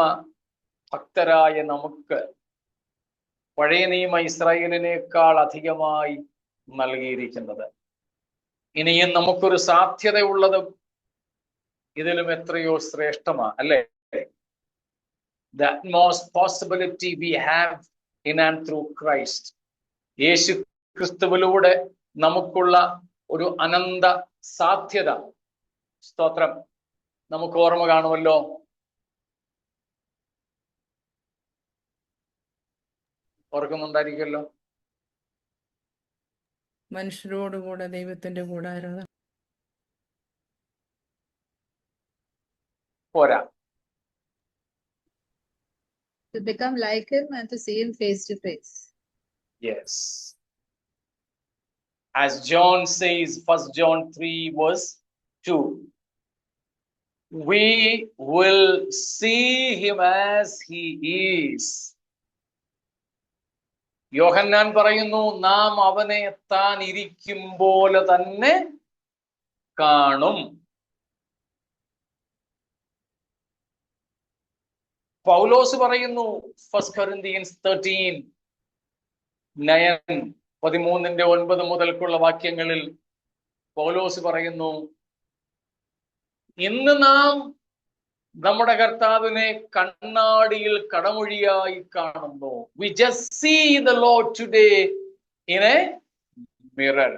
S1: ഭക്തരായ നമുക്ക് പഴയ നിയമ ഇസ്രായേലിനേക്കാൾ അധികമായി നൽകിയിരിക്കുന്നത്. ഇനിയും നമുക്കൊരു സാധ്യതയുള്ളതും ഇതിലും എത്രയോ ശ്രേഷ്ഠമാണ്, അല്ലേ? The utmost possibility we have in and through Christ. യേശു ക്രിസ്തുവിലൂടെ നമുക്കുള്ള ഒരു അനന്ത സാധ്യത. സ്തോത്രം. നമുക്ക് ഓർമ്മ കാണുമല്ലോ, ഓർക്കുന്നുണ്ടായിരിക്കുമല്ലോ,
S2: മനുഷ്യരോടുകൂടെ ദൈവത്തിന്റെ കൂടാരം.
S1: പോരാ.
S5: To become like him and to see him face to face.
S1: Yes. As John says, 1 John 3 verse 2, we will see him as he is. യോഹന്നാൻ പറയുന്നു, നാം അവനെ താൻ ഇരിക്കും പോലെ തന്നെ കാണും. പൗലോസ് പറയുന്നു 1 Corinthians 13:9 മുതൽക്കുള്ള വാക്യങ്ങളിൽ പൗലോസ് പറയുന്നു, ഇന്ന് നാം നമ്മുടെ കർത്താവിനെ കണ്ണാടിയിൽ കടമൊഴിയായി കാണുന്നു. We just see the Lord today in a mirror,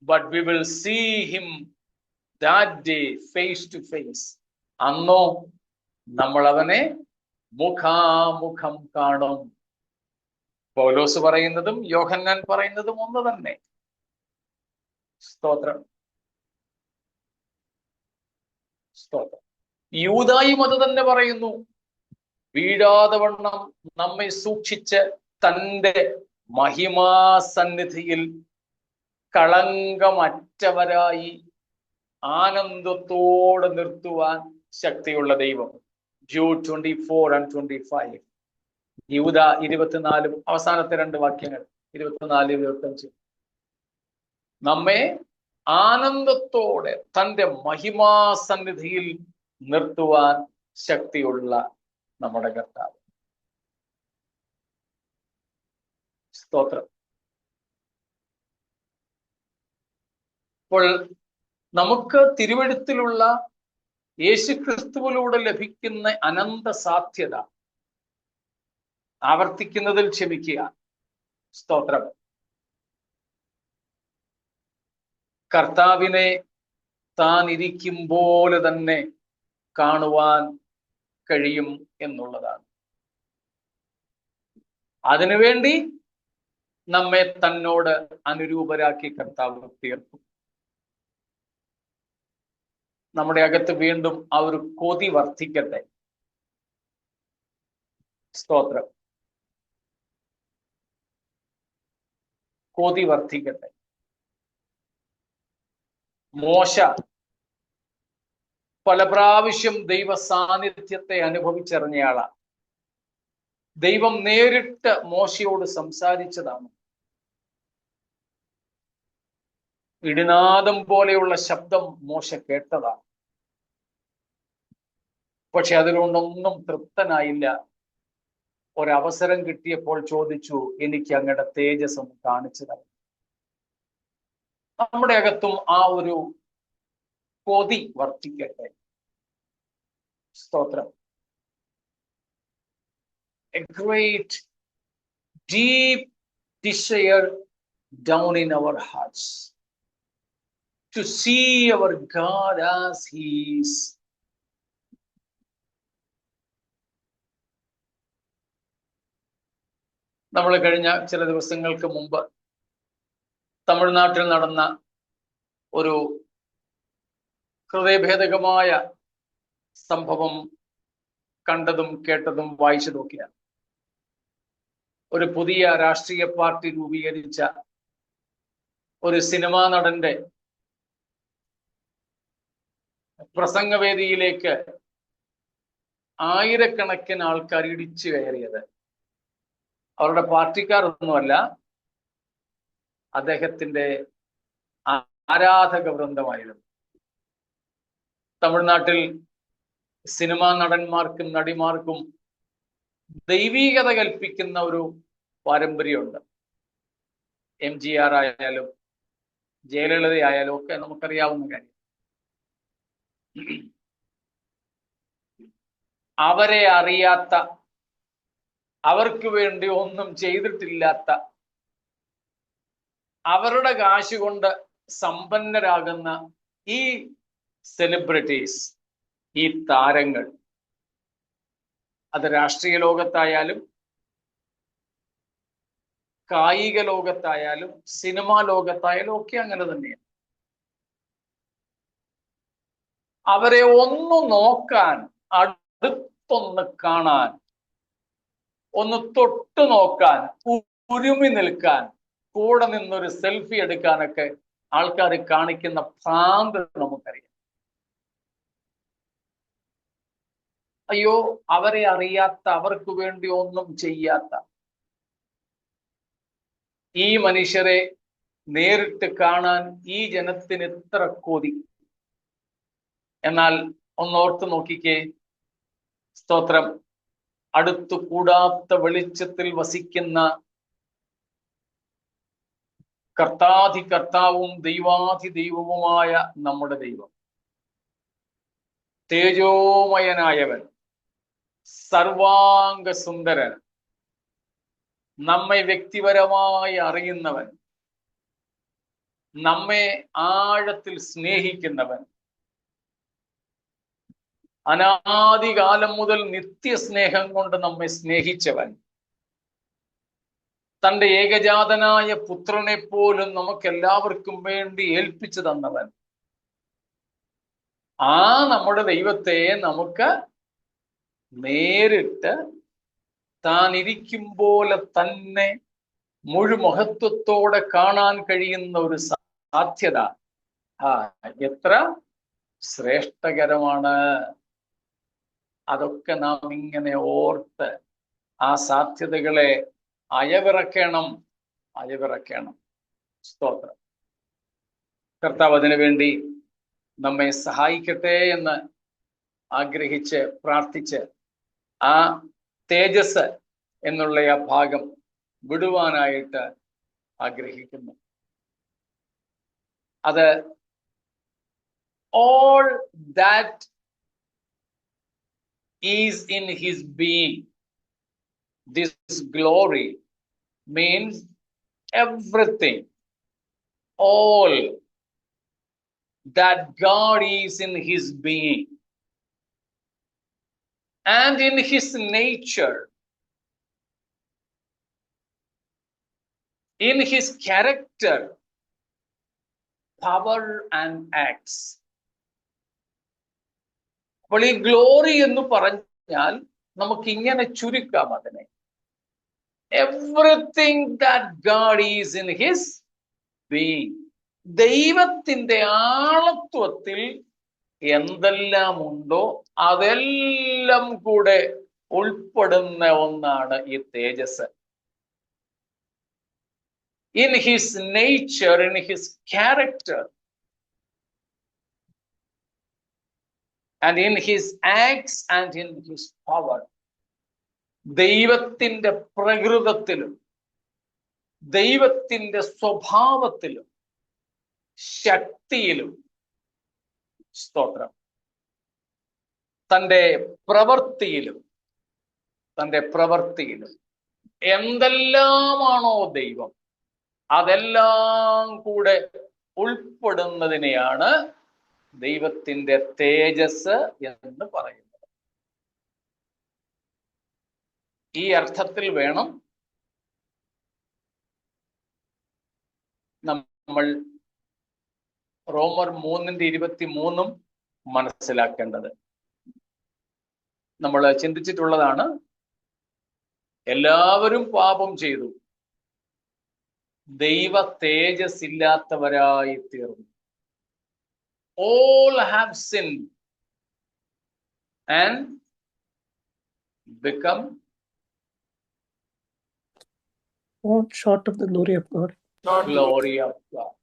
S1: but we will see him that day face to face. അന്നോ നമ്മൾ അവനെ മുഖാമുഖം കാണും. പൗലോസ് പറയുന്നതും യോഹന്നാൻ പറയുന്നതും ഒന്ന് തന്നെ. സ്തോത്രം. സ്തോത്രം. യൂദായും അത് തന്നെ പറയുന്നു. വീഴാതെ വണ്ണം നമ്മെ സൂക്ഷിച്ച് തന്റെ മഹിമാസന്നിധിയിൽ കളങ്കമറ്റവരായി ആനന്ദത്തോടെ നിർത്തുവാൻ ശക്തിയുള്ള ദൈവം. Jude 24 and 25. യൂദ 24 അവസാനത്തെ 2 വാക്യങ്ങൾ 24-25. നമ്മെ ആനന്ദത്തോടെ തന്റെ മഹിമാസന്നിധിയിൽ നിർത്തുവാൻ ശക്തിയുള്ള നമ്മുടെ കർത്താവ്. സ്തോത്രം. അപ്പോൾ നമുക്ക് തിരുവെഴുത്തിലുള്ള യേശുക്രിസ്തുവിലൂടെ ലഭിക്കുന്ന അനന്ത സാധ്യത ആവർത്തിക്കുന്നതിൽ ക്ഷമിക്കുക. സ്തോത്രം. കർത്താവിനെ താൻ ഇരിക്കും പോലെ തന്നെ കാണുവാൻ കഴിയും എന്നുള്ളതാണ്. അതിനുവേണ്ടി നമ്മെ തന്നോട് അനുരൂപരാക്കി കർത്താവ് തീർക്കും. നമ്മുടെ അകത്ത് വീണ്ടും ആ ഒരു കൊതി വർദ്ധിക്കട്ടെ. സ്തോത്രം. കൊതി വർദ്ധിക്കട്ടെ. മോശ പല പ്രാവശ്യം ദൈവ സാന്നിധ്യത്തെ അനുഭവിച്ചറിഞ്ഞയാളാണ്. ദൈവം നേരിട്ട് മോശയോട് സംസാരിച്ചതാണ്. ഇടിനാദം പോലെയുള്ള ശബ്ദം മോശ കേട്ടതാണ്. പക്ഷെ അതിലുകൊണ്ടൊന്നും തൃപ്തനായില്ല. ഒരവസരം കിട്ടിയപ്പോൾ ചോദിച്ചു, എനിക്ക് അങ്ങയുടെ തേജസ് ഒന്ന് കാണിച്ചു തരണം. നമ്മുടെ അകത്തും ആ ഒരു കൊതി വർദ്ധിക്കട്ടെ. സ്തോത്രം. A great deep desire down in our hearts to see our God as He is. നമ്മൾ കഴിഞ്ഞ ചില ദിവസങ്ങൾക്ക് മുമ്പ് തമിഴ്നാട്ടിൽ നടന്ന ഒരു ഹൃദയഭേദകമായ സംഭവം കണ്ടതും കേട്ടതും വായിച്ചു നോക്കിയാണ്. ഒരു പുതിയ രാഷ്ട്രീയ പാർട്ടി രൂപീകരിച്ച ഒരു സിനിമാ നടന്റെ പ്രസംഗവേദിയിലേക്ക് ആയിരക്കണക്കിന് ആൾക്കാർ ഇടിച്ചു കയറിയത് അവരുടെ പാർട്ടിക്കാരൊന്നുമല്ല, അദ്ദേഹത്തിന്റെ ആരാധക വൃന്ദമായിരുന്നു. തമിഴ്നാട്ടിൽ സിനിമാ നടന്മാർക്കും നടിമാർക്കും ദൈവീകത കൽപ്പിക്കുന്ന ഒരു പാരമ്പര്യമുണ്ട്. MGR ആയാലും ജയലളിത ആയാലും ഒക്കെ നമുക്കറിയാവുന്ന കാര്യം. അവരെ അറിയാത്ത, അവർക്ക് വേണ്ടി ഒന്നും ചെയ്തിട്ടില്ലാത്ത, അവരുടെ കാശ് കൊണ്ട് സമ്പന്നരാകുന്ന ഈ സെലിബ്രിറ്റീസ്, ഈ താരങ്ങൾ, അത് രാഷ്ട്രീയ ലോകത്തായാലും കായിക ലോകത്തായാലും സിനിമാ ലോകത്തായാലും ഒക്കെ അങ്ങനെ തന്നെയാണ്. അവരെ ഒന്ന് നോക്കാൻ, അടുത്തൊന്ന് കാണാൻ, ഒന്ന് തൊട്ടു നോക്കാൻ, ഉരുമി നിൽക്കാൻ, കൂടെ നിന്നൊരു സെൽഫി എടുക്കാനൊക്കെ ആൾക്കാർ കാണിക്കുന്ന ഭ്രാന്ത് നമുക്കറിയാം. അയ്യോ, അവരെ അറിയാത്ത, അവർക്ക് വേണ്ടി ഒന്നും ചെയ്യാത്ത ഈ മനുഷ്യരെ നേരിട്ട് കാണാൻ ഈ ജനത്തിന് എത്ര കൊതി. എന്നാൽ ഒന്നോർത്ത് നോക്കിക്കേ, സ്തോത്രം, അടുത്തു കൂടാത്ത വെളിച്ചത്തിൽ വസിക്കുന്ന കർത്താധി കർത്താവും ദൈവാധി ദൈവവുമായ നമ്മുടെ ദൈവം, തേജോമയനായവൻ, സർവാംഗ സുന്ദരൻ, നമ്മെ വ്യക്തിപരമായി അറിയുന്നവൻ, നമ്മെ ആഴത്തിൽ സ്നേഹിക്കുന്നവൻ, അനാദികാലം മുതൽ നിത്യസ്നേഹം കൊണ്ട് നമ്മെ സ്നേഹിച്ചവൻ, തൻ്റെ ഏകജാതനായ പുത്രനെ പോലും നമുക്കെല്ലാവർക്കും വേണ്ടി ഏൽപ്പിച്ചു തന്നവൻ, ആ നമ്മുടെ ദൈവത്തെ നമുക്ക് നേരിട്ട് താൻ ഇരിക്കും പോലെ തന്നെ മുഴുമഹത്വത്തോടെ കാണാൻ കഴിയുന്ന ഒരു സാധ്യത എത്ര ശ്രേഷ്ഠകരമാണ്. അതൊക്കെ നാം ഇങ്ങനെ ഓർത്ത് ആ സാധ്യതകളെ അയവിറക്കണം. സ്തോത്രം. കർത്താവ് അതിനു വേണ്ടി നമ്മെ സഹായിക്കട്ടെ എന്ന് ആഗ്രഹിച്ച് പ്രാർത്ഥിച്ച് ആ തേജസ് എന്നുള്ള ആ ഭാഗം വിടുവാനായിട്ട് ആഗ്രഹിക്കുന്നു. അത് all that is in his being, this glory means everything, all that God is in his being and in his nature, in his character, power and acts. അപ്പോൾ ഈ ഗ്ലോറി എന്ന് പറഞ്ഞാൽ നമുക്ക് ഇങ്ങനെ ചുരുക്കാം അതിനെ. Everything that God is in his being. ദൈവത്തിന്റെ ആളത്വത്തിൽ എന്തെല്ലാം ഉണ്ടോ അതെല്ലാം കൂടെ ഉൾപ്പെടുന്ന ഒന്നാണ് ഈ തേജസ്. In his nature, in his character, and in his acts and in his power. ദൈവത്തിന്റെ പ്രകൃതത്തിലും ദൈവത്തിന്റെ സ്വഭാവത്തിലും ശക്തിയിലും, സ്തോത്രം, തൻ്റെ പ്രവൃത്തിയിലും എന്തെല്ലാമാണോ ദൈവം, അതെല്ലാം കൂടെ ഉൾപ്പെടുന്നതിനെയാണ് ദൈവത്തിന്റെ തേജസ് എന്ന് പറയുന്നത്. ഈ അർത്ഥത്തിൽ വേണം നമ്മൾ റോമർ 3:23 മനസ്സിലാക്കേണ്ടത്. നമ്മൾ ചിന്തിച്ചിട്ടുള്ളതാണ്, എല്ലാവരും പാപം ചെയ്തു, ദൈവ തേജസ് ഇല്ലാത്തവരായി തീർന്നു. All have sinned and become
S4: short of the glory of God.
S1: Glory of God.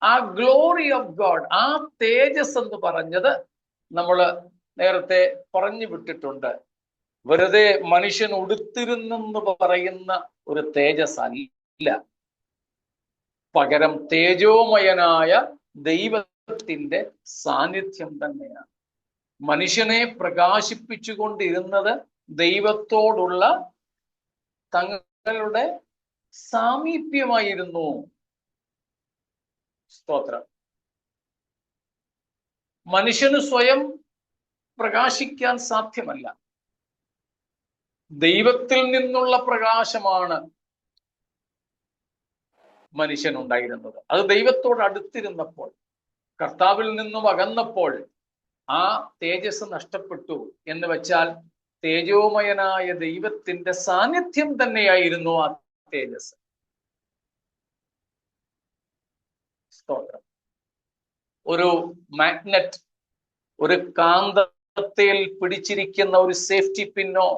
S1: ആ ഗ്ലോറി ഓഫ് ഗോഡ്, ആ തേജസ് എന്ന് പറഞ്ഞത് നമ്മൾ നേരത്തെ പറഞ്ഞു വിട്ടിട്ടുണ്ട്. വെറുതെ മനുഷ്യൻ ഉടുത്തിരുന്നെന്ന് പറയുന്ന ഒരു തേജസ് അല്ല, പകരം തേജോമയനായ ദൈവത്തിന്റെ സാന്നിധ്യം തന്നെയാണ്. മനുഷ്യനെ പ്രകാശിപ്പിച്ചുകൊണ്ടിരുന്നത് ദൈവത്തോടുള്ള തങ്ങളുടെ സാമീപ്യമായിരുന്നു. സ്തോത്രം. മനുഷ്യന് സ്വയം പ്രകാശിക്കാൻ സാധ്യമല്ല. ദൈവത്തിൽ നിന്നുള്ള പ്രകാശമാണ് മനുഷ്യനുണ്ടായിരുന്നത്. അത് ദൈവത്തോട് അടുത്തിരുന്നപ്പോൾ, കർത്താവിൽ നിന്നും അകന്നപ്പോൾ ആ തേജസ് നഷ്ടപ്പെട്ടു. എന്ന് വെച്ചാൽ തേജോമയനായ ദൈവത്തിന്റെ സാന്നിധ്യം തന്നെയായിരുന്നു ആ തേജസ്. സ്തോത്രം. ഒരു മാഗ്നറ്റ്, ഒരു കാന്തത്തിൽ പിടിച്ചിരിക്കുന്ന ഒരു സേഫ്റ്റി പിന്നോ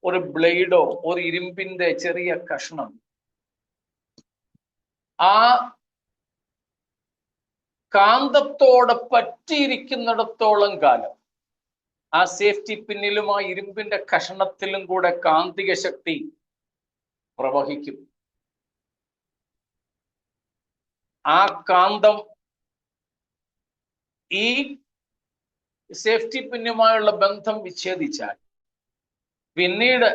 S1: ഒരു ബ്ലേഡോ ഒരു ഇരുമ്പിന്റെ ചെറിയ കഷ്ണം ആ കാന്തത്തോടെ പറ്റിയിരിക്കുന്നിടത്തോളം കാലം ആ സേഫ്റ്റി പിന്നിലും ആ ഇരുമ്പിന്റെ കഷണത്തിലും കൂടെ കാന്തിക ശക്തി പ്രവഹിക്കും. ആ കാന്തം ഈ സേഫ്റ്റി പിന്നുമായുള്ള ബന്ധം വിച്ഛേദിച്ചാൽ പിന്നീട്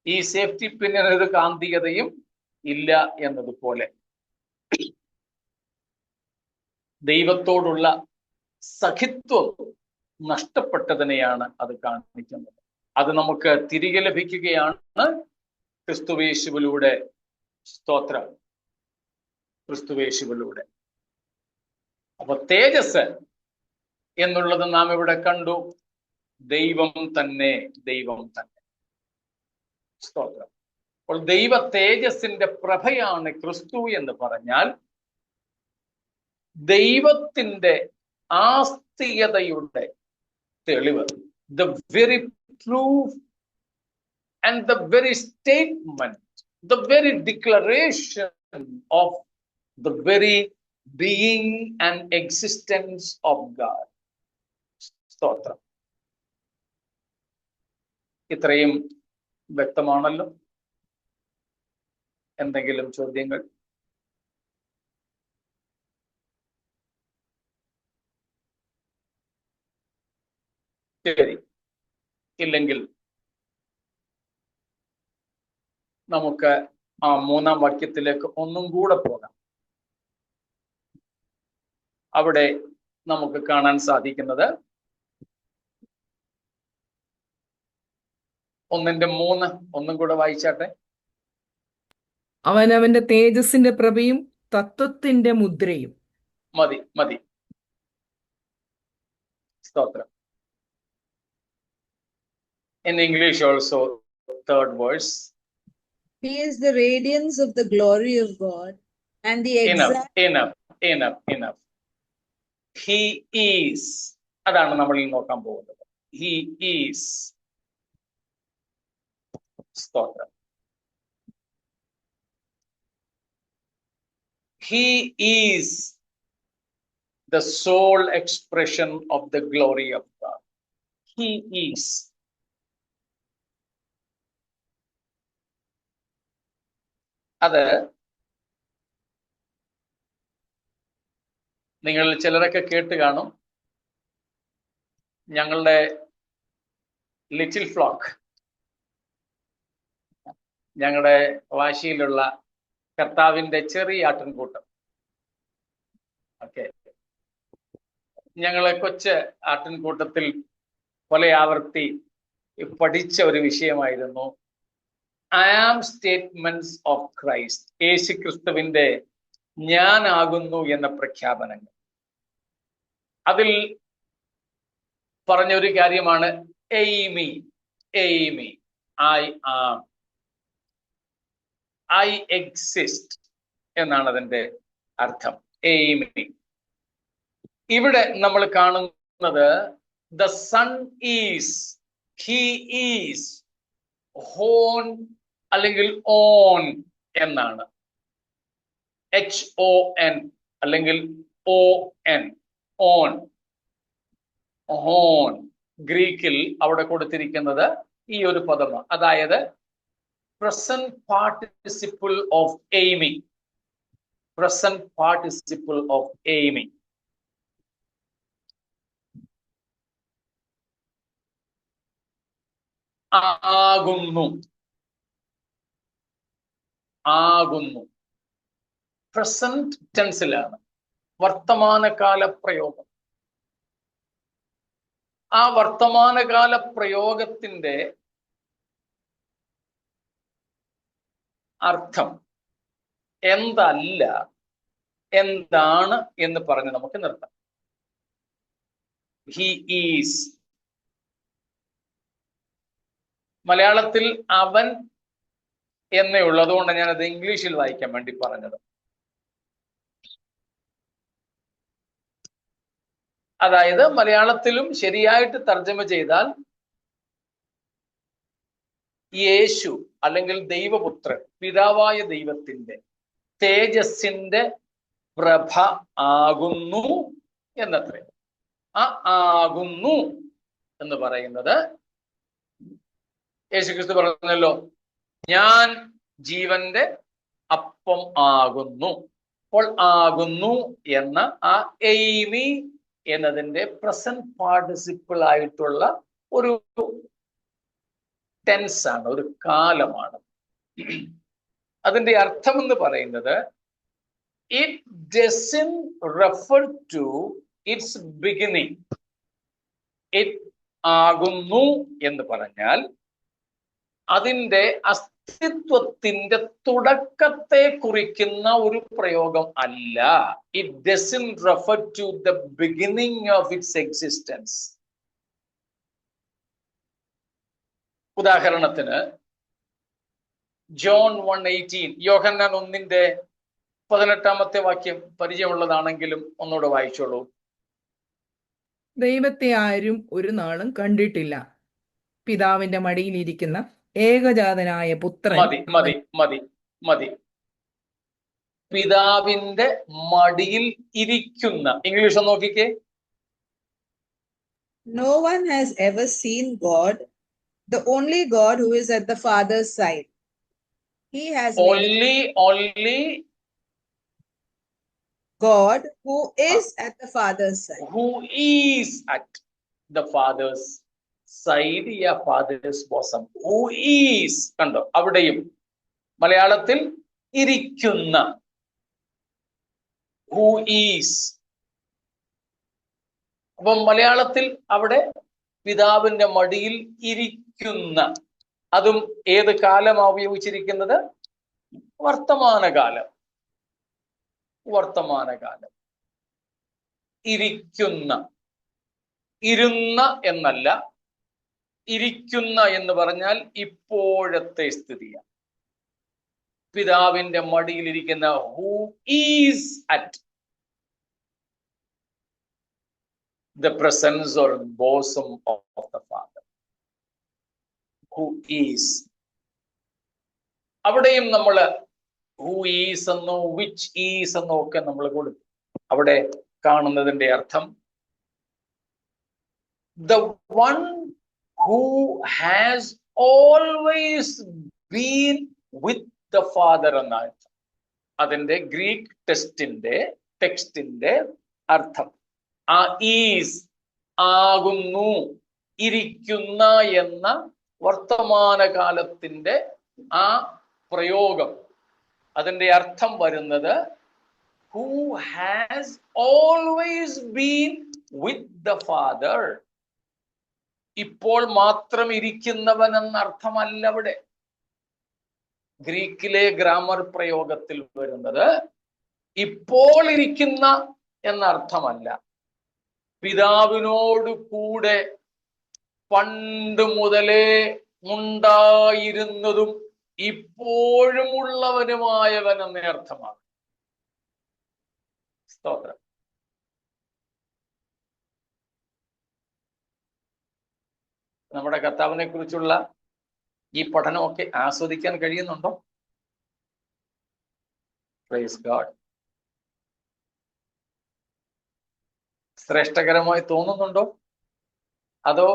S1: ഈ സേഫ്റ്റി പിന്നിനൊരു കാന്തികതയും ഇല്ല എന്നതുപോലെ ദൈവത്തോടുള്ള സഖിത്വം നഷ്ടപ്പെട്ടതിനെയാണ് അത് കാണിക്കുന്നത്. അത് നമുക്ക് തിരികെ ലഭിക്കുകയാണ് ക്രിസ്തുവേശുവിലൂടെ. സ്തോത്രം. ക്രിസ്തുവേശുവിലൂടെ. അപ്പൊ തേജസ് എന്നുള്ളത് നാം ഇവിടെ കണ്ടു. ദൈവം തന്നെ. സ്തോത്രം. അപ്പോൾ ദൈവ തേജസ്സിന്റെ പ്രഭയാണ് ക്രിസ്തു എന്ന് പറഞ്ഞാൽ ദൈവത്തിന്റെ ആസ്തികതയുടെ തെളിവ്, the very proof and the very statement, the very declaration of the very being and existence of God. സ്തോത്രം. ഇത്രയും വ്യക്തമാണല്ലോ. എന്തെങ്കിലും ചോദ്യങ്ങൾ? ശരി, ഇല്ലെങ്കിൽ നമുക്ക് ആ 3-ാം വാക്യത്തിലേക്ക് ഒന്നും കൂടെ പോകാം. അവിടെ നമുക്ക് കാണാൻ സാധിക്കുന്നത് 1:3 ഒന്നും കൂടെ വായിച്ചാട്ടെ.
S2: അവനവന്റെ തേജസ്സിന്റെ പ്രഭയും തത്വത്തിന്റെ മുദ്രയും.
S1: മതി. സ്തോത്രം. In English also, 3rd verse.
S5: He is the radiance of the glory of God and the exact.
S1: Enough. He is. അതാണ് നമ്മൾ നോക്കാൻ പോകുന്നത്. He is. സ്തോത്രം. He is the sole expression of the glory of God. he is. അത് നിങ്ങൾ ചിലരൊക്കെ കേട്ട് കാണും. ഞങ്ങളുടെ ലിറ്റിൽ ഫ്ലോക്ക്, ഞങ്ങളുടെ വാശിയിലുള്ള കർത്താവിന്റെ ചെറിയ ആട്ടിൻകൂട്ടം, ഓക്കെ, ഞങ്ങളെ കൊച്ചു ആട്ടിൻകൂട്ടത്തിൽ പല ആവർത്തി പഠിച്ച ഒരു വിഷയമായിരുന്നു I am statements of Christ. യേശു ക്രിസ്തുവിന്റെ ഞാനാകുന്നു എന്ന പ്രഖ്യാപനങ്ങൾ. അതിൽ പറഞ്ഞൊരു കാര്യമാണ് Amy, Amy, I am, I exist എന്നാണ് അതിന്റെ അർത്ഥം. എയ്മി. ഇവിടെ നമ്മൾ കാണുന്നത് the son is, he is, horn അല്ലെങ്കിൽ ഓൺ എന്നാണ്. HON അല്ലെങ്കിൽ ON, ഓൺ, ഹോൺ. ഗ്രീക്കിൽ അവിടെ കൊടുത്തിരിക്കുന്നത് ഈ ഒരു പദമാണ്. അതായത് present participle of aiming, present participle of aiming. ആകുന്നു, ആകുന്നു, പ്രസന്റ് ടെൻസിലാണ്, വർത്തമാനകാല പ്രയോഗം. ആ വർത്തമാനകാല പ്രയോഗത്തിന്റെ അർത്ഥം എന്തല്ല എന്താണ് എന്ന് പറഞ്ഞ് നമുക്ക് നിർത്താം. He is. മലയാളത്തിൽ അവൻ എന്നേ ഉള്ളൂ, അതുകൊണ്ട് ഞാനത് ഇംഗ്ലീഷിൽ വായിക്കാൻ വേണ്ടി പറഞ്ഞത്. അതായത് മലയാളത്തിലും ശരിയായിട്ട് തർജ്ജമ ചെയ്താൽ യേശു അല്ലെങ്കിൽ ദൈവപുത്രൻ, പിതാവായ ദൈവത്തിന്റെ തേജസ്സിന്റെ പ്രഭ ആകുന്നു എന്നത്രേ. ആ ആകുന്നു എന്ന് പറയുന്നത് യേശുക്രിസ്തു പറഞ്ഞല്ലോ, ഞാൻ ജീവന്റെ അപ്പം ആകുന്നു. അപ്പോൾ ആകുന്നു എന്ന ആ എയ്മി എന്നതിന്റെ പ്രസന്റ് പാർട്ടിസിപ്പിൾ ആയിട്ടുള്ള ഒരു ടെൻസ് ആണ്, ഒരു കാലമാണ്. അതിന്റെ അർത്ഥം എന്ന് പറയുന്നത് it doesn't refer to its beginning. It ആകുന്നു എന്ന് പറഞ്ഞാൽ അതിന്റെ അസ്തിത്വത്തിന്റെ തുടക്കത്തെ കുറിക്കുന്ന ഒരു പ്രയോഗം അല്ല. It doesn't refer to the beginning of its existence. ഉദാഹരണത്തിന് ജോൺ 1:18, യോഹന്നാൻ 1:18 വാക്യം പരിചയമുള്ളതാണെങ്കിലും ഒന്നുകൂടെ വായിച്ചോളൂ.
S2: ദൈവത്തെ ആരും ഒരു നാളും കണ്ടിട്ടില്ല, പിതാവിന്റെ മടിയിലിരിക്കുന്ന ഏകജാതനായ പുത്രൻ.
S1: മതി മതി മതി മതി. പിതാവിന്റെ മടിയിൽ ഇരിക്കുന്ന, ഇംഗ്ലീഷ് ഒന്ന് നോക്കിക്കേ.
S5: No one has ever seen God, the only God who is at the Father's side. He has
S1: only
S5: God who is at the Father's side.
S1: who is at the Father's side, ya Father's bosom. Who is, കണ്ടോ അവിടെയും മലയാളത്തിൽ ഇരിക്കുന്ന, who is. അപ്പം മലയാളത്തിൽ അവിടെ പിതാവിന്റെ മടിയിൽ ഇരിക്കുന്ന, അതും ഏത് കാലമാണ് ഉപയോഗിച്ചിരിക്കുന്നത്? വർത്തമാനകാലം. വർത്തമാനകാലം. ഇരിക്കുന്ന, ഇരുന്ന എന്നല്ല, ഇരിക്കുന്ന എന്ന് പറഞ്ഞാൽ ഇപ്പോഴത്തെ സ്ഥിതിയാണ്. പിതാവിന്റെ മടിയിലിരിക്കുന്ന, who is at the presence or bosom of the Father. Who is. അവിടെയും നമ്മൾ who is എന്നോ which is എന്നോ ഒക്കെ നമ്മൾ കൊടുത്തു. അവിടെ കാണുന്നതിന്റെ അർത്ഥം the one who has always been with the Father എന്നാണ്. അതിന്റെ ഗ്രീക്ക് ടെക്സ്റ്റിന്റെ അർത്ഥം ആ ഈസ് ആകുന്നു, ഇരിക്കുന്ന എന്ന വർത്തമാനകാലത്തിന്റെ ആ പ്രയോഗം, അതിന്റെ അർത്ഥം വരുന്നത് who has always been with the Father. ഇപ്പോൾ മാത്രം ഇരിക്കുന്നവൻ എന്നർത്ഥമല്ല അവിടെ. ഗ്രീക്കിലെ ഗ്രാമർ പ്രയോഗത്തിൽ വരുന്നത് ഇപ്പോൾ ഇരിക്കുന്ന എന്നർത്ഥമല്ല, പിതാവിനോട് കൂടെ പണ്ട് മുതലേ ഉണ്ടായിരുന്നതും ഇപ്പോഴും ഉള്ളവനുമായവൻ എന്ന അർത്ഥമാണ്. സ്തോത്രം. നമ്മുടെ കർത്താവിനെ കുറിച്ചുള്ള ഈ പഠനമൊക്കെ ആസ്വദിക്കാൻ കഴിയുന്നുണ്ടോ? Praise God. ശ്രേഷ്ഠകരമായി തോന്നുന്നുണ്ടോ? അതോ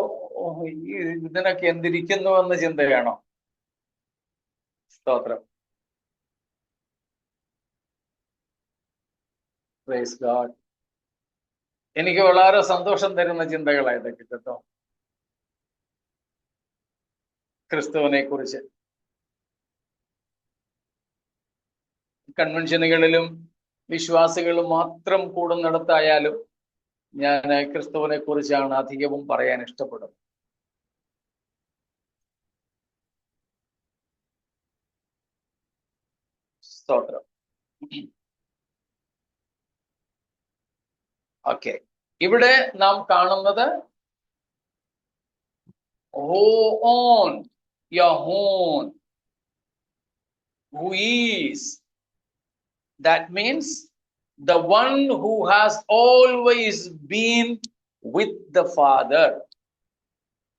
S1: ഇതിനൊക്കെ എന്തിരിക്കുന്നു എന്ന ചിന്തയാണോ? സ്തോത്രം. Praise God. എനിക്ക് വളരെ സന്തോഷം തരുന്ന ചിന്തകളായതൊക്കെ കേട്ടോ. ക്രിസ്തുവിനെ കുറിച്ച് കൺവെൻഷനുകളിലും വിശ്വാസികളും മാത്രം കൂടുന്നിടത്തായാലും ഞാൻ ക്രിസ്തുവിനെ കുറിച്ചാണ് അധികവും പറയാൻ ഇഷ്ടപ്പെടുന്നത്. സ്തോത്രം. ഓക്കെ, ഇവിടെ നാം കാണുന്നത് on Yahon, who is, that means the one who has always been with the Father.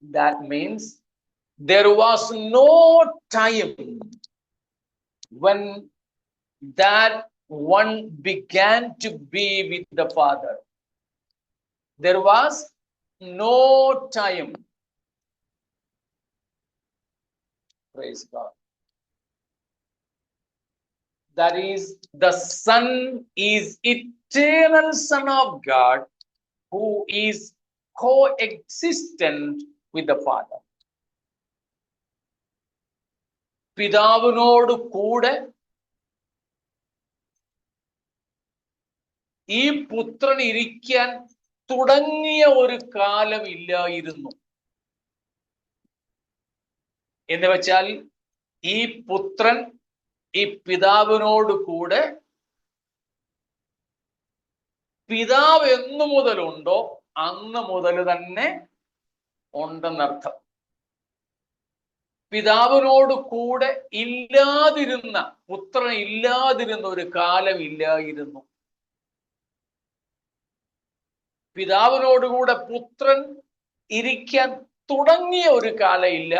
S1: That means there was no time when that one began to be with the Father. There was no time. Praise God. That is, the Son is eternal Son of God who is coexistent with the Father. പിതാവിനോട് കൂടെ ഈ പുത്രൻ ഇരിക്കാൻ തുടങ്ങിയ ഒരു കാലം ഇല്ലായിരുന്നു. എന്ന് വെച്ചാൽ ഈ പുത്രൻ ഈ പിതാവിനോട് കൂടെ പിതാവ് എന്നു മുതലുണ്ടോ അന്ന് മുതൽ തന്നെ ഉണ്ടെന്നർത്ഥം. പിതാവിനോട് കൂടെ ഇല്ലാതിരുന്ന, പുത്രൻ ഇല്ലാതിരുന്ന ഒരു കാലം ഇല്ലായിരുന്നു. പിതാവിനോടുകൂടെ പുത്രൻ ഇരിക്കാൻ തുടങ്ങിയ ഒരു കാലം ഇല്ല.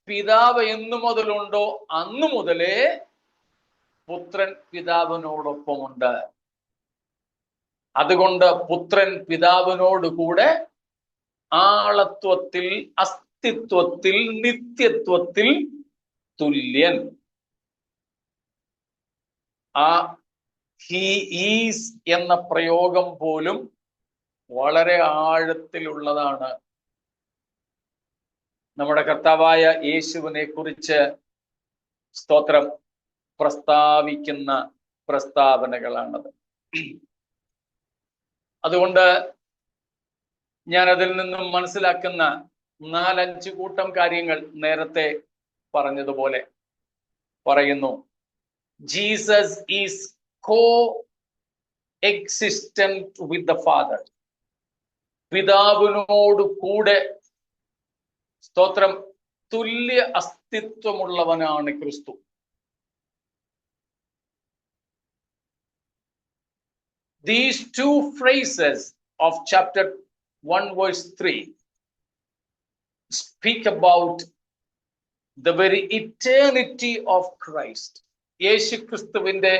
S1: പിതാവ് എന്നു മുതലുണ്ടോ അന്നു മുതലേ പുത്രൻ പിതാവിനോടൊപ്പമുണ്ട്. അതുകൊണ്ട് പുത്രൻ പിതാവിനോട് കൂടെ ആളത്വത്തിൽ, അസ്തിത്വത്തിൽ, നിത്യത്വത്തിൽ തുല്യൻ. ആ ഹി ഈസ് എന്ന പ്രയോഗം പോലും വളരെ ആഴത്തിലുള്ളതാണ്. നമ്മുടെ കർത്താവായ യേശുവിനെ കുറിച്ച് സ്തോത്രം പ്രസ്താവിക്കുന്ന പ്രസ്താവനകളാണത്. അതുകൊണ്ട് ഞാൻ അതിൽ നിന്നും മനസ്സിലാക്കുന്ന 4-5 കൂട്ടം കാര്യങ്ങൾ നേരത്തെ പറഞ്ഞതുപോലെ പറയുന്നു. Jesus is co-existent with the Father. പിതാവിനോട് കൂടെ സ്തോത്രം തുല്യ അസ്തിത്വമുള്ളവനാണ് ക്രിസ്തു. These two phrases of chapter 1 verse 3 speak about the very eternity of Christ. യേശു ക്രിസ്തുവിന്റെ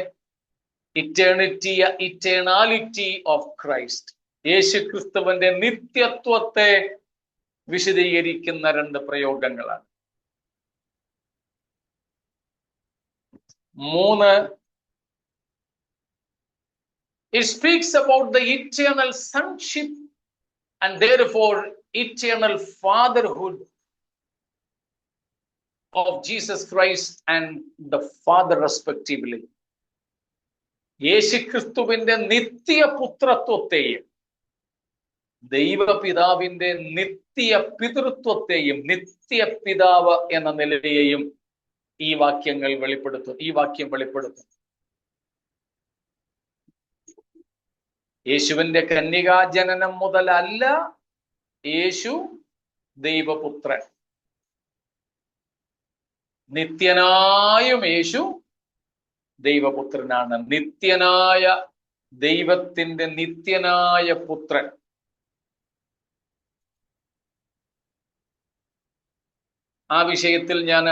S1: eternality of Christ. യേശു ക്രിസ്തുവിന്റെ നിത്യത്വത്തെ വിശദീകരിക്കുന്ന രണ്ട് പ്രയോഗങ്ങളാണ്. 3, it speaks about the eternal sonship and therefore eternal fatherhood of Jesus Christ and the Father respectively. യേശുക്രിസ്തുവിന്റെ നിത്യപുത്രത്വത്തെയും ദൈവപിതാവിന്റെ നിത്യ പിതൃത്വത്തെയും നിത്യപിതാവ് എന്ന നിലയെയും ഈ വാക്യം വെളിപ്പെടുത്തും. യേശുവിന്റെ കന്യകാജനനം മുതലല്ല യേശു ദൈവപുത്രൻ. നിത്യനായും യേശു ദൈവപുത്രനാണ്. നിത്യനായ ദൈവത്തിന്റെ നിത്യനായ പുത്രൻ. ആ വിഷയത്തിൽ ഞാൻ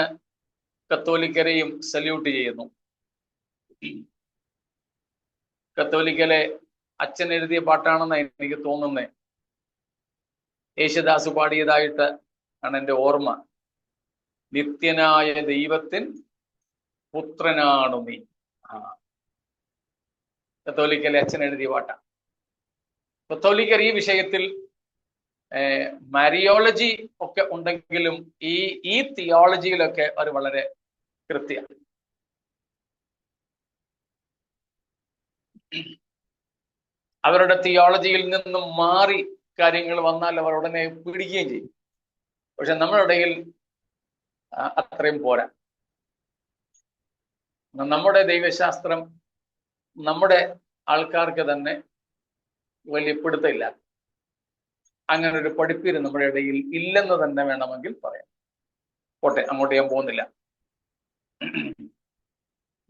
S1: കത്തോലിക്കരെയും സല്യൂട്ട് ചെയ്യുന്നു. കത്തോലിക്കലെ അച്ഛൻ എഴുതിയ പാട്ടാണെന്ന് എനിക്ക് തോന്നുന്നേ. യേശുദാസ് പാടിയതായിട്ട് ആണ് എൻ്റെ ഓർമ്മ. നിത്യനായ ദൈവത്തിൻ പുത്രനാണു നീ. കത്തോലിക്കലെ അച്ഛൻ എഴുതിയ പാട്ടാണ്. കത്തോലിക്കർ ഈ വിഷയത്തിൽ മാരിയോളജി ഒക്കെ ഉണ്ടെങ്കിലും ഈ തിയോളജിയിലൊക്കെ അവർ വളരെ കൃത്യമാണ്. അവരുടെ തിയോളജിയിൽ നിന്നും മാറി കാര്യങ്ങൾ വന്നാൽ അവർ ഉടനെ പിടിക്കുകയും ചെയ്യും. പക്ഷെ നമ്മുടെ ഇടയിൽ അത്രയും പോരാ. നമ്മുടെ ദൈവശാസ്ത്രം നമ്മുടെ ആൾക്കാർക്ക് തന്നെ വലിയ പിടുത്തമില്ല. അങ്ങനെ ഒരു പഠിപ്പീര് നമ്മുടെ ഇടയിൽ ഇല്ലെന്ന് തന്നെ വേണമെങ്കിൽ പറയാം. പോട്ടെ, അങ്ങോട്ട് ഞാൻ പോകുന്നില്ല.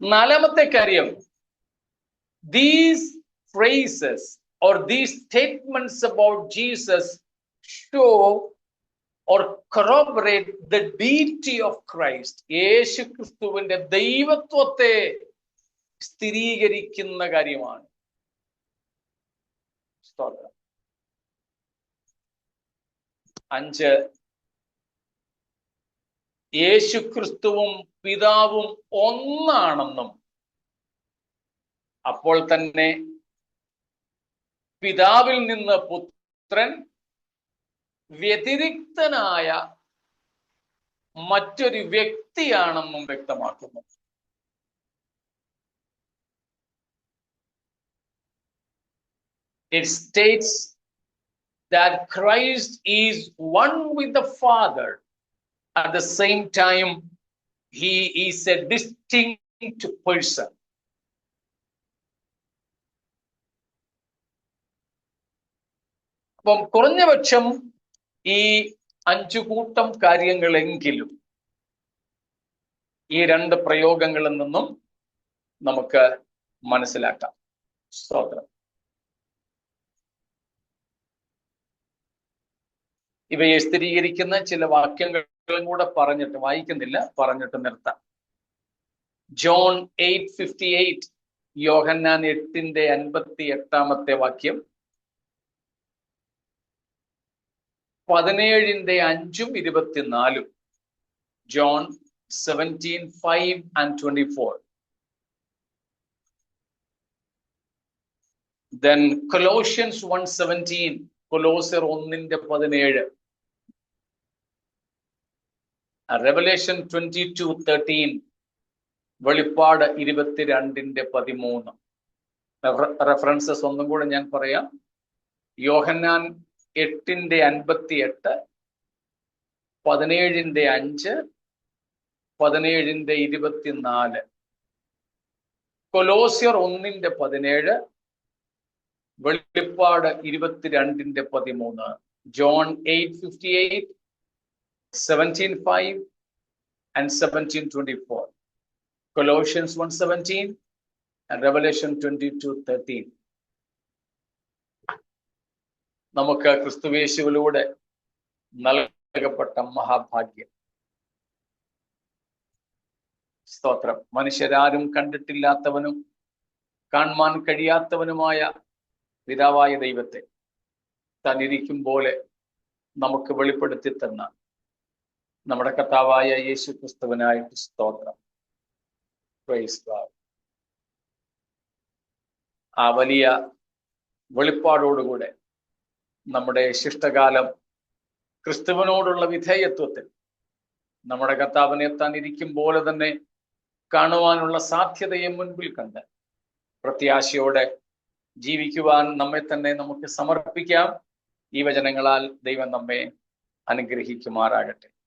S1: 4ാമത്തെ കാര്യം, these phrases or these statements about Jesus show or corroborate the deity of Christ. യേശു ക്രിസ്തുവിന്റെ ദൈവത്വത്തെ സ്ഥിരീകരിക്കുന്ന കാര്യമാണ്. സ്തോത്രം. 5, യേശു ക്രിസ്തുവും പിതാവും ഒന്നാണെന്നും അപ്പോൾ തന്നെ പിതാവിൽ നിന്ന് പുത്രൻ വ്യതിരിക്തനായ മറ്റൊരു വ്യക്തിയാണെന്നും വ്യക്തമാക്കുന്നു. It states that Christ is one with the Father. At the same time, he is a distinct person. അപ്പം കുറഞ്ഞപക്ഷം ഈ 5 കൂട്ടം കാര്യങ്ങളെങ്കിലും ഈ 2 പ്രയോഗങ്ങളിൽ നിന്നും നമുക്ക് മനസ്സിലാക്കാം. സ്തോത്രം. ഇവയെ സ്ഥിരീകരിക്കുന്ന ചില വാക്യങ്ങളും കൂടെ പറഞ്ഞിട്ട് നിർത്താം. ജോൺ 8:58, യോഹന്നാൻ 8:58 വാക്യം, 17:5-24, ജോൺ 17:5-24. Then Colossians 1:17, കൊലോസ്യർ 1:17, Revelation 22:13, വെളിപ്പാട് 22:13. റെഫറൻസസ് ഒന്നും കൂടെ ഞാൻ പറയാം. യോഹന്നാൻ 8:58, 17:5, 17:24, കൊലോസ്യർ 1:17, വെളിപ്പാട് 22:13, John 8:58, 17:5 and 17:24, Colossians 1:17 and Revelation 22:13. നമുക്ക് ക്രിസ്തുയേശുവിലൂടെ നൽകപ്പെട്ട മഹാഭാഗ്യം. സ്തോത്രം. മനുഷ്യരാരും കണ്ടിട്ടില്ലാത്തവനും കാണുവാൻ കഴിയാത്തവനുമായ പിതാവായ ദൈവത്തെ തന്നിരിക്കും പോലെ നമുക്ക് വെളിപ്പെടുത്തി തന്ന നമ്മുടെ കർത്താവായ യേശു ക്രിസ്തുവിനായിട്ട് സ്തോത്രം. Praise God. ആ വലിയ വെളിപ്പാടോടുകൂടെ നമ്മുടെ ശിഷ്ടകാലം ക്രിസ്തുവിനോടുള്ള വിധേയത്വത്തിൽ നമ്മുടെ കർത്താവിനെ താൻ ഇരിക്കും പോലെ തന്നെ കാണുവാനുള്ള സാധ്യതയെ മുൻപിൽ കണ്ട് പ്രത്യാശയോടെ ജീവിക്കുവാൻ നമ്മെ തന്നെ നമുക്ക് സമർപ്പിക്കാം. ഈ വചനങ്ങളാൽ ദൈവം നമ്മെ അനുഗ്രഹിക്കുമാറാകട്ടെ.